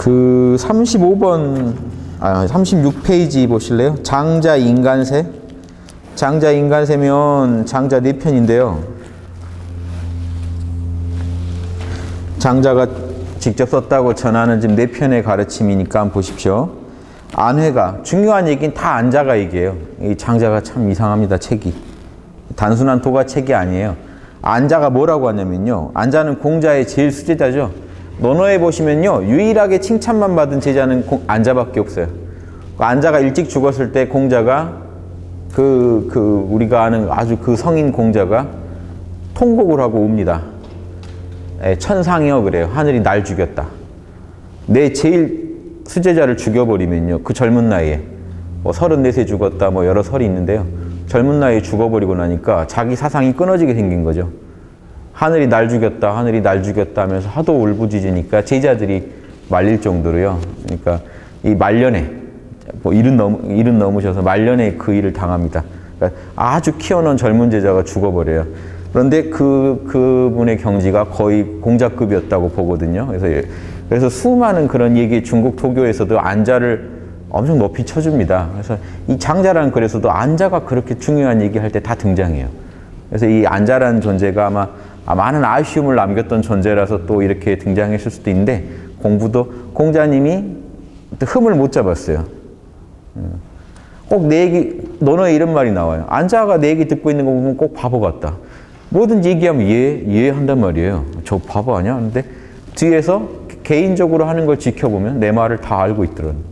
그 35번, 36페이지 보실래요? 장자 인간세. 장자 인간세면 장자 4편인데요. 장자가 직접 썼다고 전하는 지금 4편의 가르침이니까 한번 보십시오. 안회가, 중요한 얘기는 다 안자가 얘기해요. 이 장자가 참 이상합니다, 책이. 단순한 도가책이 아니에요. 안자가 뭐라고 하냐면요. 안자는 공자의 제일 수제자죠. 논어에 보시면요. 유일하게 칭찬만 받은 제자는 안자밖에 없어요. 안자가 일찍 죽었을 때 공자가 우리가 아는 아주 그 성인 공자가 통곡을 하고 웁니다. 천상이여 그래요. 하늘이 날 죽였다. 내 제일 수제자를 죽여버리면요. 그 젊은 나이에 뭐 34세 죽었다 뭐 여러 설이 있는데요. 젊은 나이에 죽어버리고 나니까 자기 사상이 끊어지게 생긴 거죠. 하늘이 날 죽였다, 하늘이 날 죽였다 하면서 하도 울부짖으니까 제자들이 말릴 정도로요. 그러니까 이 말년에, 뭐 70 넘으셔서 말년에 그 일을 당합니다. 그러니까 아주 키워놓은 젊은 제자가 죽어버려요. 그런데 그분의 경지가 거의 공자급이었다고 보거든요. 그래서 수많은 그런 얘기 중국 도교에서도 안자를 엄청 높이 쳐줍니다. 그래서 이 장자라는 글에서도 안자가 그렇게 중요한 얘기할 때 다 등장해요. 그래서 이 안자라는 존재가 아마 많은 아쉬움을 남겼던 존재라서 또 이렇게 등장했을 수도 있는데 공부도 공자님이 흠을 못 잡았어요. 꼭 내 얘기, 논어에 이런 말이 나와요. 안자가 내 얘기 듣고 있는 거 보면 꼭 바보 같다. 뭐든지 얘기하면 이해한단 말이에요. 저 바보 아니야? 근데 뒤에서 개인적으로 하는 걸 지켜보면 내 말을 다 알고 있더라는 거예요.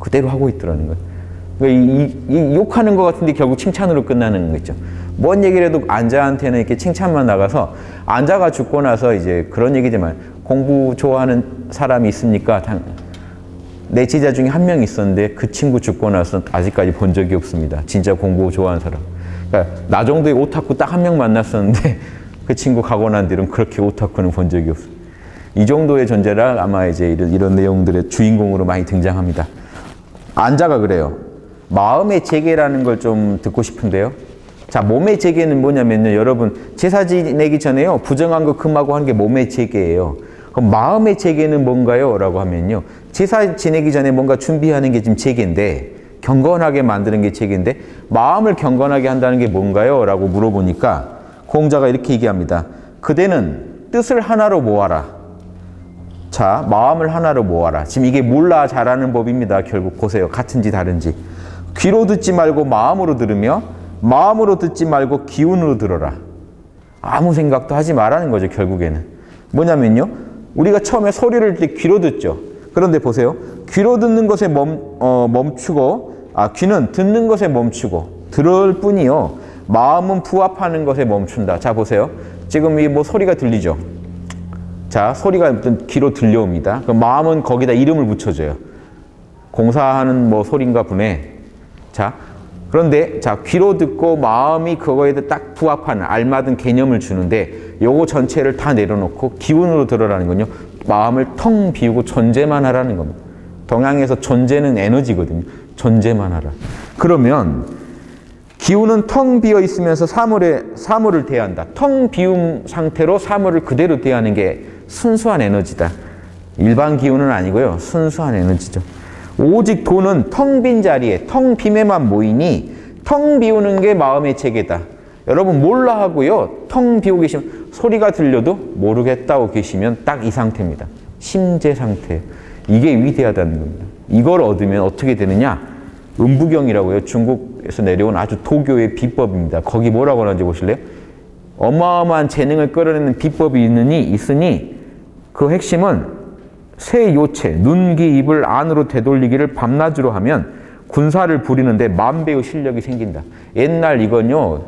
그대로 하고 있더라는 거예요. 그러니까 이 욕하는 것 같은데 결국 칭찬으로 끝나는 거 있죠. 뭔 얘기를 해도 안자한테는 이렇게 칭찬만 나가서 안자가 죽고 나서 이제 그런 얘기지만 공부 좋아하는 사람이 있습니까? 내 제자 중에 한 명 있었는데 그 친구 죽고 나서 아직까지 본 적이 없습니다. 진짜 공부 좋아하는 사람. 그러니까 나 정도의 오타쿠 딱 한 명 만났었는데 그 친구 가고 난 뒤로는 그렇게 오타쿠는 본 적이 없어요. 이 정도의 존재라 아마 이제 이런 내용들의 주인공으로 많이 등장합니다. 안자가 그래요. 마음의 재개라는 걸 좀 듣고 싶은데요. 자, 몸의 재개는 뭐냐면요. 여러분, 제사 지내기 전에요. 부정한 거 금하고 하는 게 몸의 재개예요. 그럼 마음의 재개는 뭔가요? 라고 하면요. 제사 지내기 전에 뭔가 준비하는 게 지금 재개인데, 경건하게 만드는 게 재개인데, 마음을 경건하게 한다는 게 뭔가요? 라고 물어보니까 공자가 이렇게 얘기합니다. 그대는 뜻을 하나로 모아라. 자, 마음을 하나로 모아라. 지금 이게 몰라 잘하는 법입니다. 결국 보세요. 같은지 다른지. 귀로 듣지 말고 마음으로 들으며 마음으로 듣지 말고 기운으로 들어라. 아무 생각도 하지 말라는 거죠. 결국에는. 뭐냐면요. 우리가 처음에 소리를 들 때 귀로 듣죠. 그런데 보세요. 귀로 듣는 것에 멈추고 귀는 듣는 것에 멈추고 들을 뿐이요. 마음은 부합하는 것에 멈춘다. 자, 보세요. 지금 이 뭐 소리가 들리죠. 자, 소리가 귀로 들려옵니다. 그럼 마음은 거기다 이름을 붙여줘요. 공사하는 뭐 소리인가 보네. 자, 그런데 자, 귀로 듣고 마음이 그거에 딱 부합하는 알맞은 개념을 주는데 요거 전체를 다 내려놓고 기운으로 들어라는 건요. 마음을 텅 비우고 존재만 하라는 겁니다. 동양에서 존재는 에너지거든요. 존재만 하라. 그러면 기운은 텅 비어 있으면서 사물을 대한다. 텅 비운 상태로 사물을 그대로 대하는 게 순수한 에너지다. 일반 기운은 아니고요. 순수한 에너지죠. 오직 도는 텅 빈 자리에 텅 빔에만 모이니 텅 비우는 게 마음의 체계다. 여러분 몰라 하고요. 텅 비우고 계시면 소리가 들려도 모르겠다고 계시면 딱 이 상태입니다. 심재 상태. 이게 위대하다는 겁니다. 이걸 얻으면 어떻게 되느냐? 음부경이라고요. 중국에서 내려온 아주 도교의 비법입니다. 거기 뭐라고 하는지 보실래요? 어마어마한 재능을 끌어내는 비법이 있으니 그 핵심은 새 요체, 눈, 귀, 입을 안으로 되돌리기를 밤낮으로 하면 군사를 부리는데 만배의 실력이 생긴다. 옛날 이건요,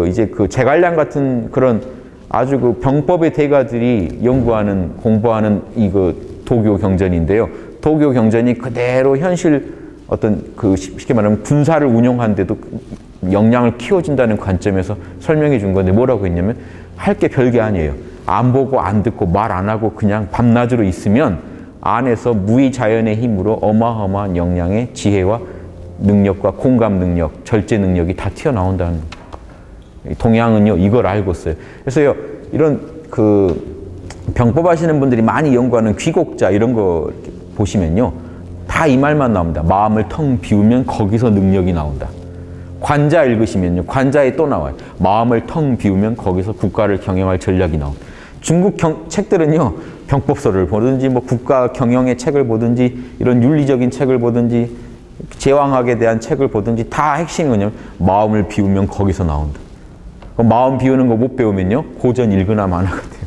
이제 제갈량 같은 그런 아주 병법의 대가들이 연구하는, 공부하는 도교 경전인데요. 도교 경전이 그대로 현실 쉽게 말하면 군사를 운영하는데도 역량을 키워준다는 관점에서 설명해 준 건데 뭐라고 했냐면 할 게 별게 아니에요. 안 보고 안 듣고 말 안 하고 그냥 밤낮으로 있으면 안에서 무의자연의 힘으로 어마어마한 역량의 지혜와 능력과 공감 능력, 절제 능력이 다 튀어나온다는 거예요. 동양은요 이걸 알고 있어요. 그래서요 이런 병법 하시는 분들이 많이 연구하는 귀곡자 이런 거 보시면요. 다 이 말만 나옵니다. 마음을 텅 비우면 거기서 능력이 나온다. 관자 읽으시면요. 관자에 또 나와요. 마음을 텅 비우면 거기서 국가를 경영할 전략이 나온다. 중국 책들은요. 병법서를 보든지 뭐 국가 경영의 책을 보든지 이런 윤리적인 책을 보든지 제왕학에 대한 책을 보든지 다 핵심이 뭐냐면 마음을 비우면 거기서 나온다. 마음 비우는 거 못 배우면요. 고전 읽으나 마나 같아요.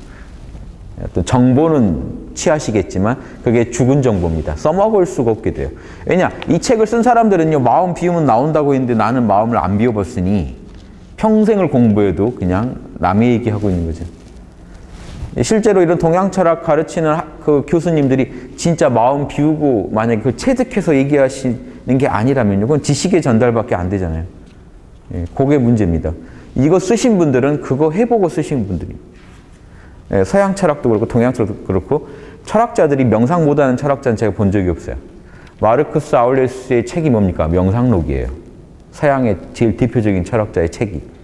어떤 정보는 취하시겠지만 그게 죽은 정보입니다. 써먹을 수가 없게 돼요. 왜냐? 이 책을 쓴 사람들은요. 마음 비우면 나온다고 했는데 나는 마음을 안 비워봤으니 평생을 공부해도 그냥 남의 얘기하고 있는 거죠. 실제로 이런 동양 철학 가르치는 그 교수님들이 진짜 마음 비우고 만약에 그걸 체득해서 얘기하시는 게 아니라면요. 그건 지식의 전달밖에 안 되잖아요. 예, 그게 문제입니다. 이거 쓰신 분들은 그거 해보고 쓰신 분들입니다. 예, 서양 철학도 그렇고 동양 철학도 그렇고 철학자들이 명상 못하는 철학자는 제가 본 적이 없어요. 마르크스 아울레스의 책이 뭡니까? 명상록이에요. 서양의 제일 대표적인 철학자의 책이.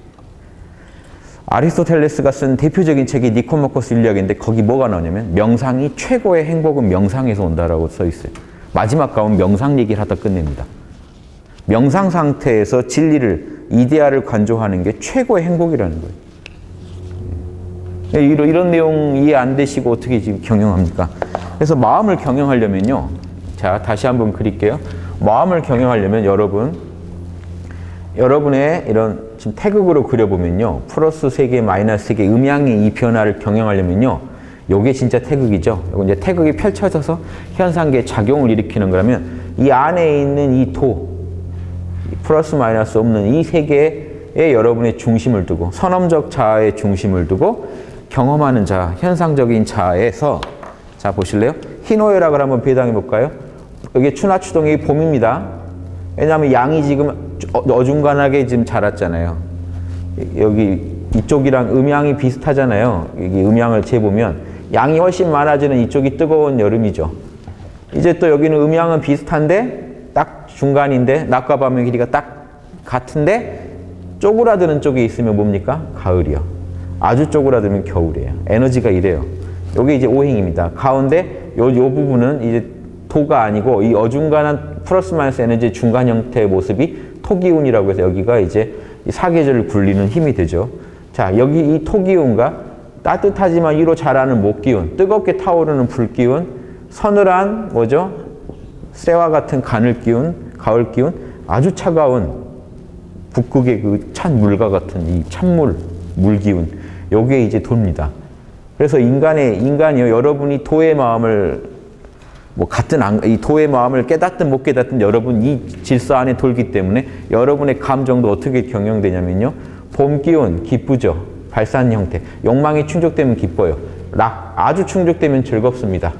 아리스토텔레스가 쓴 대표적인 책이 니코마코스 윤리학인데 거기 뭐가 나오냐면 명상이 최고의 행복은 명상에서 온다라고 써 있어요. 마지막 가면 명상 얘기를 하다 끝냅니다. 명상 상태에서 진리를, 이데아를 관조하는 게 최고의 행복이라는 거예요. 이런 내용 이해 안 되시고 어떻게 지금 경영합니까? 그래서 마음을 경영하려면요. 자, 다시 한번 그릴게요. 마음을 경영하려면 여러분의 이런 지금 태극으로 그려보면요. 플러스 3개, 마이너스 3개 음양의 이 변화를 경영하려면요. 요게 진짜 태극이죠. 요거 이제 태극이 펼쳐져서 현상계의 작용을 일으키는 거라면 이 안에 있는 이 플러스 마이너스 없는 이 3개에 여러분의 중심을 두고 선험적 자아의 중심을 두고 경험하는 자아, 현상적인 자아에서 자 보실래요? 희노애락을 한번 배당해 볼까요? 여기 추나추동이 봄입니다. 왜냐하면 양이 지금 어중간하게 지금 자랐잖아요. 여기 이쪽이랑 음양이 비슷하잖아요. 여기 음양을 재보면 양이 훨씬 많아지는 이쪽이 뜨거운 여름이죠. 이제 또 여기는 음양은 비슷한데 딱 중간인데 낮과 밤의 길이가 딱 같은데 쪼그라드는 쪽에 있으면 뭡니까? 가을이요. 아주 쪼그라들면 겨울이에요. 에너지가 이래요. 여기 이제 오행입니다. 가운데 요 부분은 이제 토가 아니고 이 어중간한 플러스 마이너스 에너지의 중간 형태의 모습이 토기운이라고 해서 여기가 이제 이 사계절을 굴리는 힘이 되죠. 자, 여기 이 토기운과 따뜻하지만 위로 자라는 목기운, 뜨겁게 타오르는 불기운, 서늘한 뭐죠? 쇠와 같은 가늘기운, 가을기운, 아주 차가운 북극의 그 찬 물과 같은 이 찬물, 물기운, 요게 이제 돕니다. 그래서 인간이요, 여러분이 도의 마음을 이 도의 마음을 깨닫든 못 깨닫든 여러분 이 질서 안에 돌기 때문에 여러분의 감정도 어떻게 경영되냐면요. 봄 기운 기쁘죠. 발산 형태. 욕망이 충족되면 기뻐요. 아주 충족되면 즐겁습니다.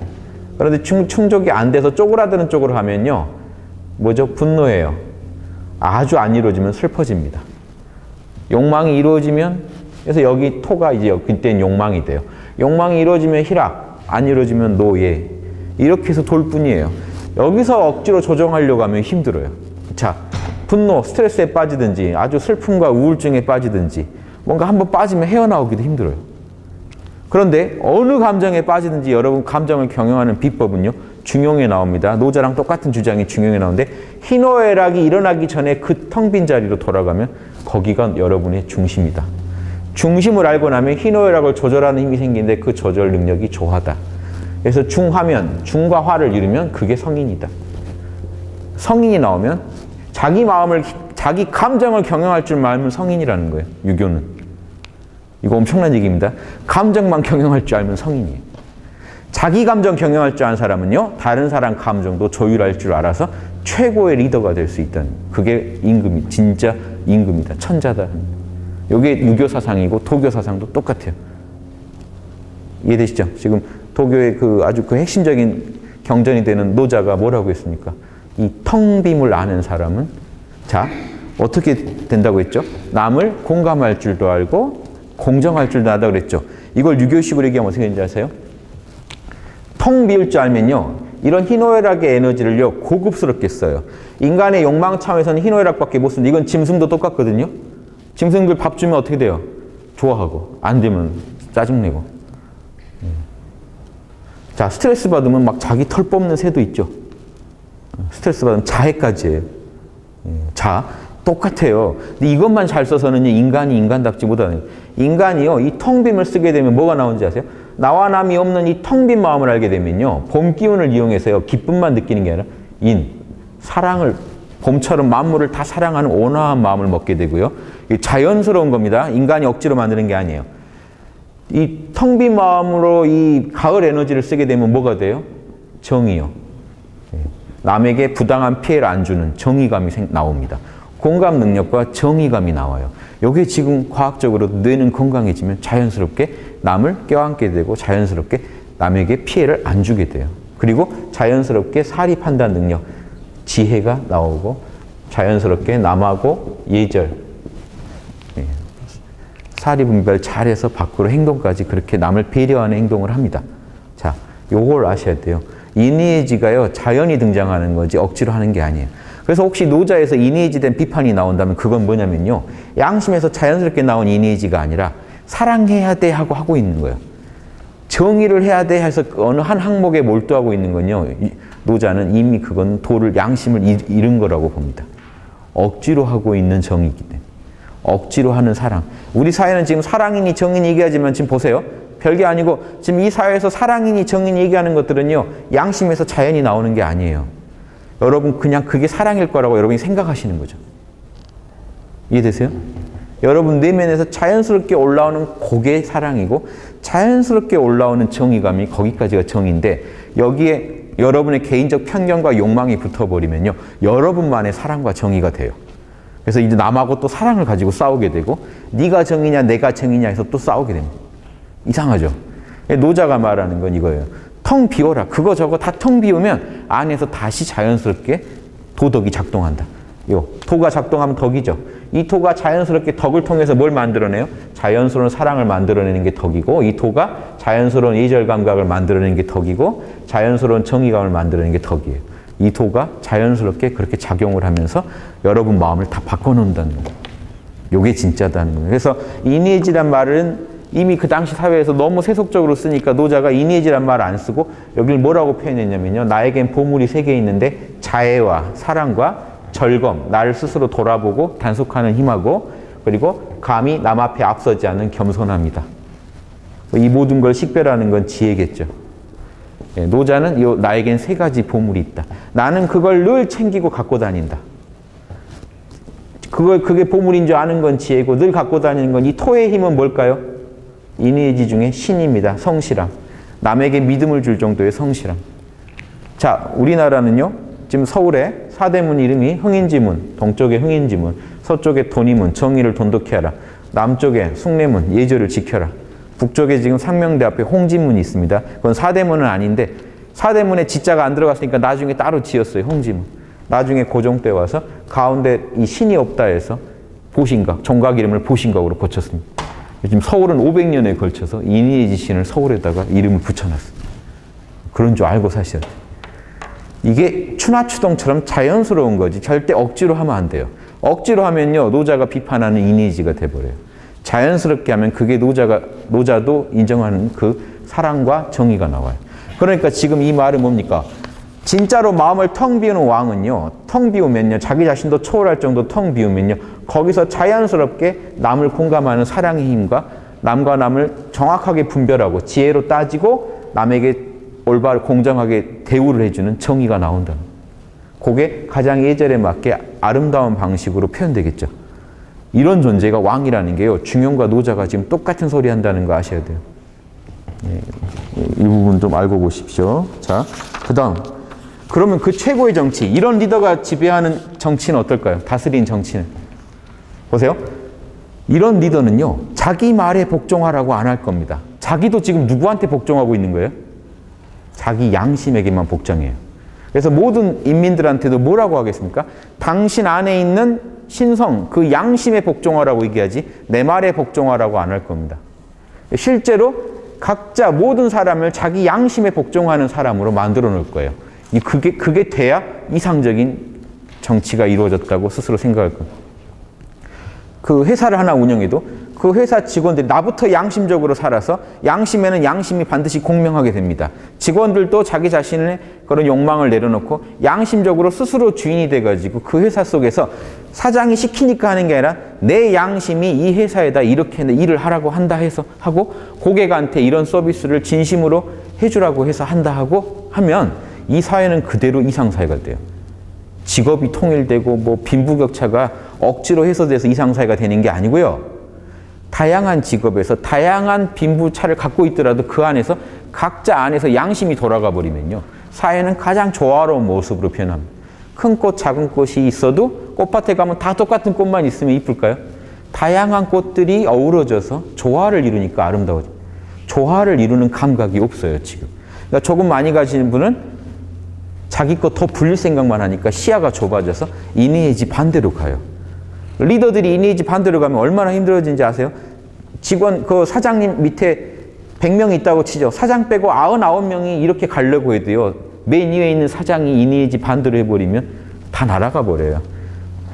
그런데 충족이 안 돼서 쪼그라드는 쪽으로 하면요. 뭐죠? 분노해요. 아주 안 이루어지면 슬퍼집니다. 욕망이 이루어지면 그래서 여기 토가 이제 그때는 욕망이 돼요. 욕망이 이루어지면 희락, 안 이루어지면 노예. 이렇게 해서 돌 뿐이에요. 여기서 억지로 조정하려고 하면 힘들어요. 자, 분노, 스트레스에 빠지든지 아주 슬픔과 우울증에 빠지든지 뭔가 한번 빠지면 헤어나오기도 힘들어요. 그런데 어느 감정에 빠지든지 여러분 감정을 경영하는 비법은요. 중용에 나옵니다. 노자랑 똑같은 주장이 중용에 나오는데 희노애락이 일어나기 전에 그 텅 빈 자리로 돌아가면 거기가 여러분의 중심이다. 중심을 알고 나면 희노애락을 조절하는 힘이 생기는데 그 조절 능력이 조화다. 그래서 중화면, 중과 화를 이루면 그게 성인이다. 성인이 나오면 자기 감정을 경영할 줄 알면 성인이라는 거예요. 유교는. 이거 엄청난 얘기입니다. 감정만 경영할 줄 알면 성인이에요. 자기 감정 경영할 줄 아는 사람은요. 다른 사람 감정도 조율할 줄 알아서 최고의 리더가 될 수 있다는 그게 임금이 진짜 임금이다. 천자다. 이게 유교 사상이고 도교 사상도 똑같아요. 이해되시죠? 지금 도교의 아주 핵심적인 경전이 되는 노자가 뭐라고 했습니까? 이 텅 빔을 아는 사람은 자 어떻게 된다고 했죠? 남을 공감할 줄도 알고 공정할 줄도 안다 그랬죠. 이걸 유교식으로 얘기하면 어떻게 되는지 아세요? 텅 비울 줄 알면요. 이런 희노애락의 에너지를요. 고급스럽게 써요. 인간의 욕망 차원에서는 희노애락밖에 못 쓰는데 이건 짐승도 똑같거든요. 짐승들 밥 주면 어떻게 돼요? 좋아하고 안 되면 짜증내고. 자, 스트레스 받으면 막 자기 털 뽑는 새도 있죠. 스트레스 받으면 자해까지 해요. 자, 똑같아요. 근데 이것만 잘 써서는 인간이 인간답지 못하는, 인간이요, 이 텅 빈을 쓰게 되면 뭐가 나오는지 아세요? 나와 남이 없는 이 텅 빈 마음을 알게 되면요, 봄 기운을 이용해서요, 기쁨만 느끼는 게 아니라 사랑을, 봄처럼 만물을 다 사랑하는 온화한 마음을 먹게 되고요. 자연스러운 겁니다. 인간이 억지로 만드는 게 아니에요. 이 텅 빈 마음으로 이 가을 에너지를 쓰게 되면 뭐가 돼요? 정의요. 남에게 부당한 피해를 안 주는 정의감이 나옵니다. 공감 능력과 정의감이 나와요. 이게 지금 과학적으로 뇌는 건강해지면 자연스럽게 남을 껴안게 되고 자연스럽게 남에게 피해를 안 주게 돼요. 그리고 자연스럽게 사리 판단 능력, 지혜가 나오고 자연스럽게 남하고 예절, 사리 분별 잘해서 밖으로 행동까지 그렇게 남을 배려하는 행동을 합니다. 자, 요걸 아셔야 돼요. 이니에지가요, 자연이 등장하는 거지 억지로 하는 게 아니에요. 그래서 혹시 노자에서 이니에지된 비판이 나온다면 그건 뭐냐면요, 양심에서 자연스럽게 나온 이니에지가 아니라 사랑해야 돼 하고 있는 거예요. 정의를 해야 돼 해서 어느 한 항목에 몰두하고 있는 건요, 노자는 이미 그건 도를, 양심을 잃은 거라고 봅니다. 억지로 하고 있는 정의이기 때문에. 억지로 하는 사랑. 우리 사회는 지금 사랑이니 정의니 얘기하지만 지금 보세요. 별게 아니고 지금 이 사회에서 사랑이니 정의니 얘기하는 것들은요, 양심에서 자연이 나오는 게 아니에요. 여러분 그냥 그게 사랑일 거라고 여러분이 생각하시는 거죠. 이해되세요? 여러분 내면에서 자연스럽게 올라오는 그게 사랑이고 자연스럽게 올라오는 정의감이 거기까지가 정의인데, 여기에 여러분의 개인적 편견과 욕망이 붙어버리면요, 여러분만의 사랑과 정의가 돼요. 그래서 이제 남하고 또 사랑을 가지고 싸우게 되고, 네가 정의냐 내가 정의냐 해서 또 싸우게 됩니다. 이상하죠? 노자가 말하는 건 이거예요. 텅 비워라. 그거 저거 다 텅 비우면 안에서 다시 자연스럽게 도덕이 작동한다. 요 토가 작동하면 덕이죠. 이 토가 자연스럽게 덕을 통해서 뭘 만들어내요? 자연스러운 사랑을 만들어내는 게 덕이고, 이 토가 자연스러운 예절 감각을 만들어내는 게 덕이고, 자연스러운 정의감을 만들어내는 게 덕이에요. 이 토가 자연스럽게 그렇게 작용을 하면서 여러분 마음을 다 바꿔놓는다는 거예요. 요게 진짜다는 거예요. 그래서 이니에지란 말은 이미 그 당시 사회에서 너무 세속적으로 쓰니까 노자가 이니에지란 말을 안 쓰고 여기를 뭐라고 표현했냐면요, 나에겐 보물이 3개 있는데 자애와 사랑과 절검, 나를 스스로 돌아보고 단속하는 힘하고, 그리고 감히 남 앞에 앞서지 않는 겸손합니다. 이 모든 걸 식별하는 건 지혜겠죠. 노자는 나에겐 3가지 보물이 있다. 나는 그걸 늘 챙기고 갖고 다닌다. 그게 보물인 줄 아는 건 지혜고, 늘 갖고 다니는 건, 이 토의 힘은 뭘까요? 이니에지 중에 신입니다. 성실함. 남에게 믿음을 줄 정도의 성실함. 자, 우리나라는요, 지금 서울에 사대문 이름이 흥인지문, 동쪽에 흥인지문, 서쪽에 돈이문, 정의를 돈독히 하라, 남쪽에 숭례문, 예절을 지켜라, 북쪽에 지금 상명대 앞에 홍지문이 있습니다. 그건 사대문은 아닌데, 사대문에 지자가 안 들어갔으니까 나중에 따로 지었어요, 홍지문. 나중에 고종 때 와서 가운데 이 신이 없다 해서 보신각, 종각 이름을 보신각으로 고쳤습니다. 지금 서울은 500년에 걸쳐서 이니에지 신을 서울에다가 이름을 붙여놨습니다. 그런 줄 알고 사셔야 돼요. 이게 추나추동처럼 자연스러운 거지 절대 억지로 하면 안 돼요. 억지로 하면요, 노자가 비판하는 이니에지가 돼버려요. 자연스럽게 하면 그게 노자도 인정하는 그 사랑과 정의가 나와요. 그러니까 지금 이 말은 뭡니까? 진짜로 마음을 텅 비우는 왕은요, 텅 비우면요, 자기 자신도 초월할 정도 텅 비우면요, 거기서 자연스럽게 남을 공감하는 사랑의 힘과 남과 남을 정확하게 분별하고 지혜로 따지고 남에게 올바르 공정하게 대우를 해주는 정의가 나온다. 그게 가장 예절에 맞게 아름다운 방식으로 표현되겠죠. 이런 존재가 왕이라는 게요, 중용과 노자가 지금 똑같은 소리 한다는 거 아셔야 돼요. 이 부분 좀 알고 보십시오. 자, 그 다음. 그러면 그 최고의 정치, 이런 리더가 지배하는 정치는 어떨까요? 다스린 정치는. 보세요. 이런 리더는요, 자기 말에 복종하라고 안 할 겁니다. 자기도 지금 누구한테 복종하고 있는 거예요? 자기 양심에게만 복종해요. 그래서 모든 인민들한테도 뭐라고 하겠습니까? 당신 안에 있는 신성, 그 양심에 복종하라고 얘기하지 내 말에 복종하라고 안 할 겁니다. 실제로 각자 모든 사람을 자기 양심에 복종하는 사람으로 만들어 놓을 거예요. 그게 돼야 이상적인 정치가 이루어졌다고 스스로 생각할 겁니다. 그 회사를 하나 운영해도 그 회사 직원들이 나부터 양심적으로 살아서 양심에는 양심이 반드시 공명하게 됩니다. 직원들도 자기 자신의 그런 욕망을 내려놓고 양심적으로 스스로 주인이 돼가지고 그 회사 속에서 사장이 시키니까 하는 게 아니라 내 양심이 이 회사에다 이렇게 일을 하라고 한다 해서 하고 고객한테 이런 서비스를 진심으로 해주라고 해서 한다 하고 하면 이 사회는 그대로 이상사회가 돼요. 직업이 통일되고 뭐 빈부격차가 억지로 해소돼서 이상사회가 되는 게 아니고요. 다양한 직업에서 다양한 빈부차를 갖고 있더라도 그 안에서 각자 안에서 양심이 돌아가 버리면요. 사회는 가장 조화로운 모습으로 변합니다. 큰 꽃, 작은 꽃이 있어도 꽃밭에 가면 다 똑같은 꽃만 있으면 이쁠까요? 다양한 꽃들이 어우러져서 조화를 이루니까 아름다워져. 조화를 이루는 감각이 없어요, 지금. 그러니까 조금 많이 가지는 분은 자기 것 더 불릴 생각만 하니까 시야가 좁아져서 이니에지 반대로 가요. 리더들이 이니에지 반대로 가면 얼마나 힘들어지는지 아세요? 직원, 그 사장님 밑에 100명이 있다고 치죠. 사장 빼고 99명이 이렇게 가려고 해도요. 맨 위에 있는 사장이 이니에지 반대로 해버리면 다 날아가 버려요.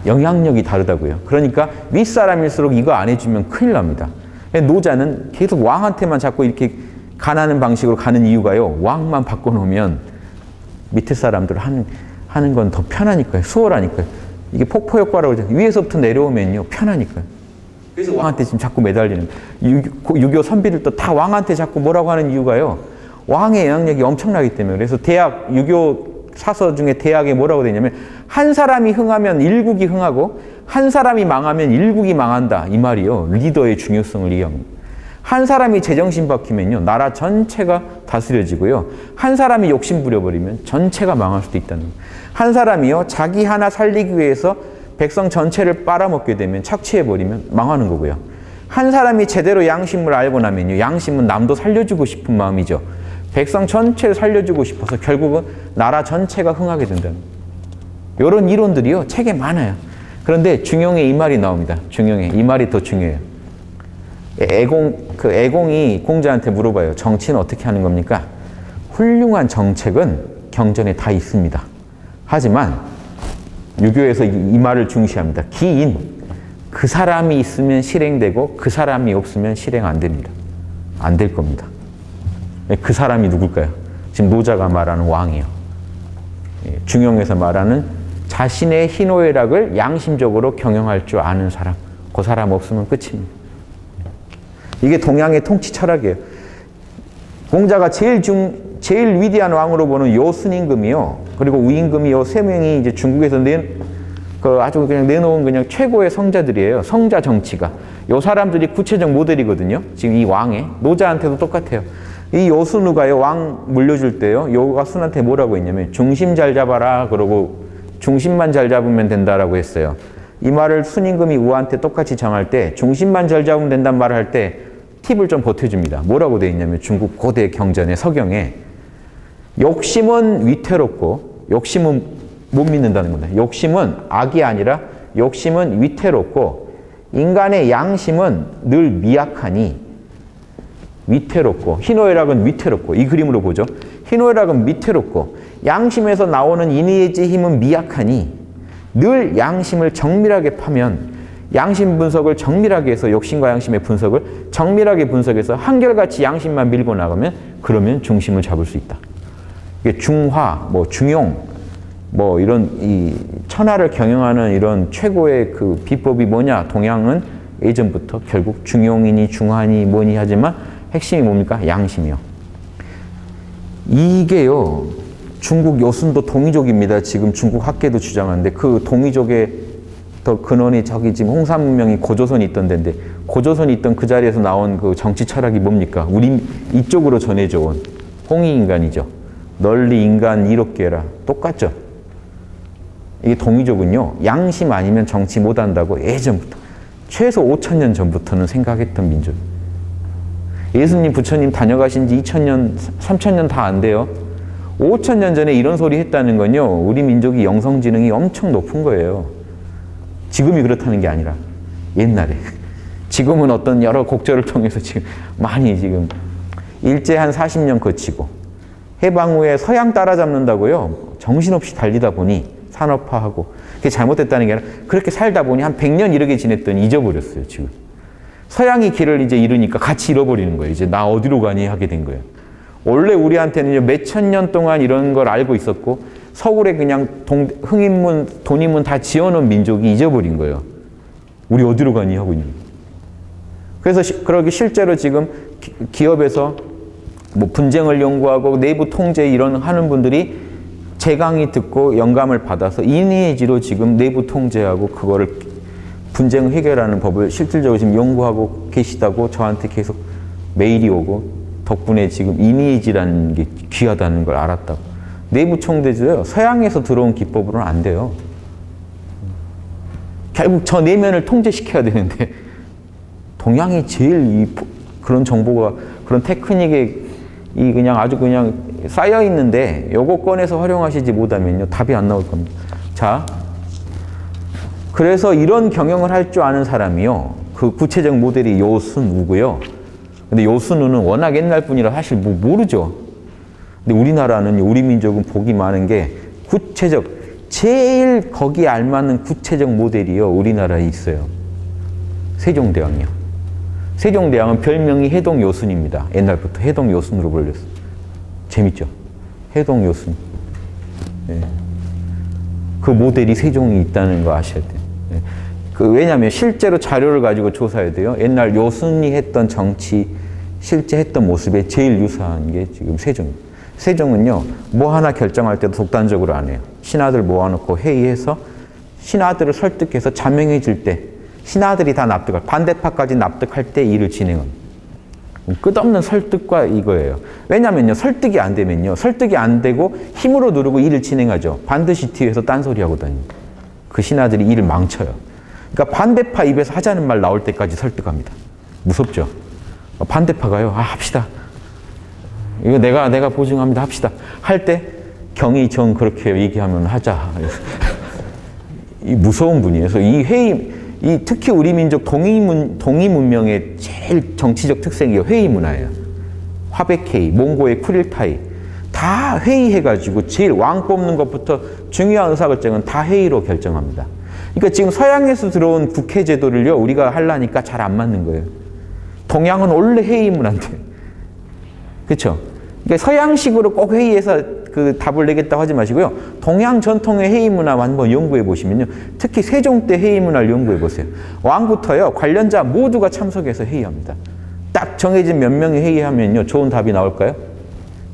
영향력이 다르다고요. 그러니까 윗사람일수록 이거 안 해주면 큰일 납니다. 노자는 계속 왕한테만 자꾸 이렇게 가는 방식으로 가는 이유가요. 왕만 바꿔놓으면 밑에 사람들 하는 건 더 편하니까요. 수월하니까요. 이게 폭포 효과라고 그러죠. 위에서부터 내려오면요. 편하니까요. 그래서 왕한테 지금 자꾸 매달리는 유교 선비들도 다 왕한테 자꾸 뭐라고 하는 이유가요. 왕의 영향력이 엄청나기 때문에. 그래서 대학, 유교 사서 중에 대학에 뭐라고 되냐면 한 사람이 흥하면 일국이 흥하고 한 사람이 망하면 일국이 망한다. 이 말이요. 리더의 중요성을 이해합니다. 한 사람이 제정신 박히면요. 나라 전체가 다스려지고요. 한 사람이 욕심 부려버리면 전체가 망할 수도 있다는 거예요. 한 사람이요. 자기 하나 살리기 위해서 백성 전체를 빨아먹게 되면 착취해버리면 망하는 거고요. 한 사람이 제대로 양심을 알고 나면요. 양심은 남도 살려주고 싶은 마음이죠. 백성 전체를 살려주고 싶어서 결국은 나라 전체가 흥하게 된다는 거예요. 이런 이론들이요. 책에 많아요. 그런데 중용에 이 말이 나옵니다. 중용에 이 말이 더 중요해요. 애공이 공자한테 물어봐요. 정치는 어떻게 하는 겁니까? 훌륭한 정책은 경전에 다 있습니다. 하지만 유교에서 이 말을 중시합니다. 기인, 그 사람이 있으면 실행되고 그 사람이 없으면 실행 안 됩니다. 안 될 겁니다. 그 사람이 누굴까요? 지금 노자가 말하는 왕이요. 중용에서 말하는 자신의 희노애락을 양심적으로 경영할 줄 아는 사람. 그 사람 없으면 끝입니다. 이게 동양의 통치 철학이에요. 공자가 제일 위대한 왕으로 보는 요순임금이요. 그리고 우임금이 요 세 명이 이제 중국에서 아주 그냥 내놓은 그냥 최고의 성자들이에요. 성자 정치가. 요 사람들이 구체적 모델이거든요. 지금 이 왕의. 노자한테도 똑같아요. 이 요순우가요, 왕 물려줄 때요, 요가 순한테 뭐라고 했냐면, 중심 잘 잡아라. 그러고 중심만 잘 잡으면 된다라고 했어요. 이 말을 순임금이 우한테 똑같이 정할 때, 중심만 잘 잡으면 된다는 말을 할 때, 팁을 좀 보태줍니다. 뭐라고 되어 있냐면 중국 고대 경전의 서경에 욕심은 위태롭고 욕심은 못 믿는다는 겁니다. 욕심은 악이 아니라 욕심은 위태롭고 인간의 양심은 늘 미약하니 위태롭고 희노애락은 위태롭고 이 그림으로 보죠. 희노애락은 위태롭고 양심에서 나오는 인의의 힘은 미약하니 늘 양심을 정밀하게 파면 양심 분석을 정밀하게 해서 욕심과 양심의 분석을 정밀하게 분석해서 한결같이 양심만 밀고 나가면 그러면 중심을 잡을 수 있다. 이게 중화, 중용, 이런 이 천하를 경영하는 이런 최고의 그 비법이 뭐냐? 동양은 예전부터 결국 중용이니 중화니 뭐니 하지만 핵심이 뭡니까? 양심이요. 이게요. 중국 요순도 동이족입니다. 지금 중국 학계도 주장하는데 그 동이족의 더 근원이 저기 지금 홍산 문명이 고조선이 있던 데인데 고조선이 있던 그 자리에서 나온 그 정치 철학이 뭡니까? 우리 이쪽으로 전해져 온 홍익인간이죠. 널리 인간 이롭게 해라. 똑같죠? 이게 동이족은요. 양심 아니면 정치 못한다고 예전부터 최소 5,000년 전부터는 생각했던 민족. 예수님 부처님 다녀가신 지 2,000년 3,000년 다 안 돼요. 5,000년 전에 이런 소리 했다는 건요. 우리 민족이 영성지능이 엄청 높은 거예요. 지금이 그렇다는 게 아니라 옛날에. 지금은 어떤 여러 곡절을 통해서 지금 많이 지금 일제 한 40년 거치고 해방 후에 서양 따라잡는다고요. 정신없이 달리다 보니 산업화하고 그게 잘못됐다는 게 아니라 그렇게 살다 보니 한 100년 이렇게 지냈더니 잊어버렸어요. 지금. 서양이 길을 이제 잃으니까 같이 잃어버리는 거예요. 이제 나 어디로 가니 하게 된 거예요. 원래 우리한테는 몇천 년 동안 이런 걸 알고 있었고 서울에 그냥 흥인문, 돈인문 다 지어놓은 민족이 잊어버린 거예요. 우리 어디로 가니 하고 있는 거예요. 그래서 그러기 실제로 지금 기업에서 뭐 분쟁을 연구하고 내부 통제 이런 하는 분들이 제 강의 듣고 영감을 받아서 인의지로 지금 내부 통제하고 그거를 분쟁 해결하는 법을 실질적으로 지금 연구하고 계시다고 저한테 계속 메일이 오고 덕분에 지금 인의지라는 게 귀하다는 걸 알았다고. 내부 통제도요. 서양에서 들어온 기법으로는 안 돼요. 결국 저 내면을 통제시켜야 되는데 동양이 제일 그런 정보가 그런 테크닉에 그냥 아주 그냥 쌓여 있는데 요거 꺼내서 활용하시지 못하면요 답이 안 나올 겁니다. 자, 그래서 이런 경영을 할 줄 아는 사람이요 그 구체적 모델이 요순우고요. 근데 요순우는 워낙 옛날 분이라 사실 뭐 모르죠. 근데 우리나라는 우리 민족은 복이 많은 게 구체적 제일 거기에 알맞는 구체적 모델이요 우리나라에 있어요. 세종대왕이요. 세종대왕은 별명이 해동요순입니다. 옛날부터 해동요순으로 불렸어요. 재밌죠? 해동요순. 네. 그 모델이 세종이 있다는 거 아셔야 돼요. 네. 왜냐하면 실제로 자료를 가지고 조사해야 돼요. 옛날 요순이 했던 정치, 실제 했던 모습에 제일 유사한 게 지금 세종입니다. 세종은요, 뭐 하나 결정할 때도 독단적으로 안 해요. 신하들 모아놓고 회의해서 신하들을 설득해서 자명해 질 때 신하들이 다 납득할, 반대파까지 납득할 때 일을 진행합니다. 끝없는 설득과 이거예요. 왜냐면요, 설득이 안 되면요, 설득이 안 되고 힘으로 누르고 일을 진행하죠. 반드시 뒤에서 딴소리하고 다닙니다. 그 신하들이 일을 망쳐요. 그러니까 반대파 입에서 하자는 말 나올 때까지 설득합니다. 무섭죠? 반대파가요, 합시다. 이거 내가 보증합니다. 합시다. 할 때 경이 정 그렇게 얘기하면 하자. 이 무서운 분이에요. 그래서 이 회의, 특히 우리 민족 동이 문명의 제일 정치적 특색이 회의 문화예요. 화백회의, 몽고의 쿠릴타이 다 회의해가지고 제일 왕 뽑는 것부터 중요한 의사결정은 다 회의로 결정합니다. 그러니까 지금 서양에서 들어온 국회 제도를요 우리가 하려니까 잘 안 맞는 거예요. 동양은 원래 회의 문화인데, 그렇죠? 그러니까 서양식으로 꼭 회의해서 그 답을 내겠다고 하지 마시고요. 동양 전통의 회의 문화 한번 연구해 보시면요. 특히 세종 때 회의 문화를 연구해 보세요. 왕부터요. 관련자 모두가 참석해서 회의합니다. 딱 정해진 몇 명이 회의하면요. 좋은 답이 나올까요?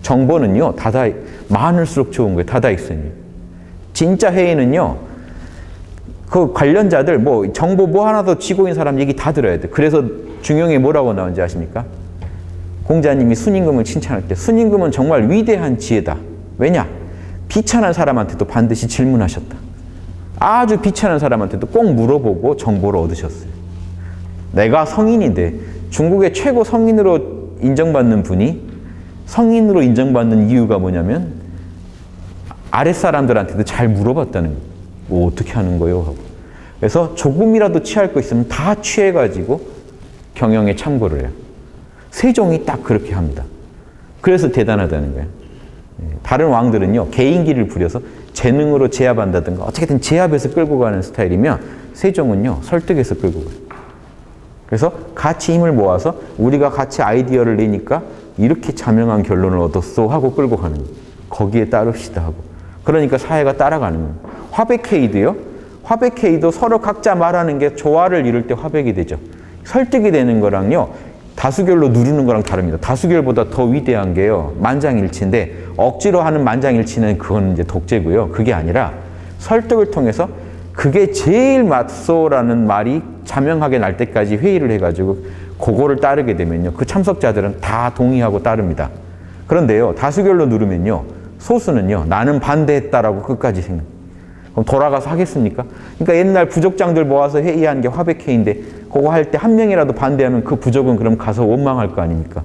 정보는요. 많을수록 좋은 거예요. 다다익선이에요. 진짜 회의는요. 그 관련자들 정보 하나 더 쥐고 있는 사람 얘기 다 들어야 돼요. 그래서 중용에 뭐라고 나오는지 아십니까? 공자님이 순임금을 칭찬할 때 순임금은 정말 위대한 지혜다. 왜냐? 비천한 사람한테도 반드시 질문하셨다. 아주 비천한 사람한테도 꼭 물어보고 정보를 얻으셨어요. 내가 성인인데 중국의 최고 성인으로 인정받는 분이 성인으로 인정받는 이유가 뭐냐면 아랫사람들한테도 잘 물어봤다는 거예요. 뭐 어떻게 하는 거예요? 하고. 그래서 조금이라도 취할 거 있으면 다 취해가지고 경영에 참고를 해요. 세종이 딱 그렇게 합니다. 그래서 대단하다는 거예요. 다른 왕들은요, 개인기를 부려서 재능으로 제압한다든가 어떻게든 제압해서 끌고 가는 스타일이면 세종은요, 설득해서 끌고 가요. 그래서 같이 힘을 모아서 우리가 같이 아이디어를 내니까 이렇게 자명한 결론을 얻었어 하고 끌고 가는 거예요. 거기에 따릅시다 하고. 그러니까 사회가 따라가는 거예요. 화백회의도요, 화백회의도 서로 각자 말하는 게 조화를 이룰 때 화백이 되죠. 설득이 되는 거랑요, 다수결로 누르는 거랑 다릅니다. 다수결보다 더 위대한 게요, 만장일치인데 억지로 하는 만장일치는 그건 이제 독재고요. 그게 아니라 설득을 통해서 그게 제일 맞소라는 말이 자명하게 날 때까지 회의를 해가지고 그거를 따르게 되면요, 그 참석자들은 다 동의하고 따릅니다. 그런데요, 다수결로 누르면요, 소수는요, 나는 반대했다라고 끝까지 생각. 그럼 돌아가서 하겠습니까? 그러니까 옛날 부족장들 모아서 회의한 게 화백회의인데 그거 할 때 한 명이라도 반대하면 그 부족은 그럼 가서 원망할 거 아닙니까?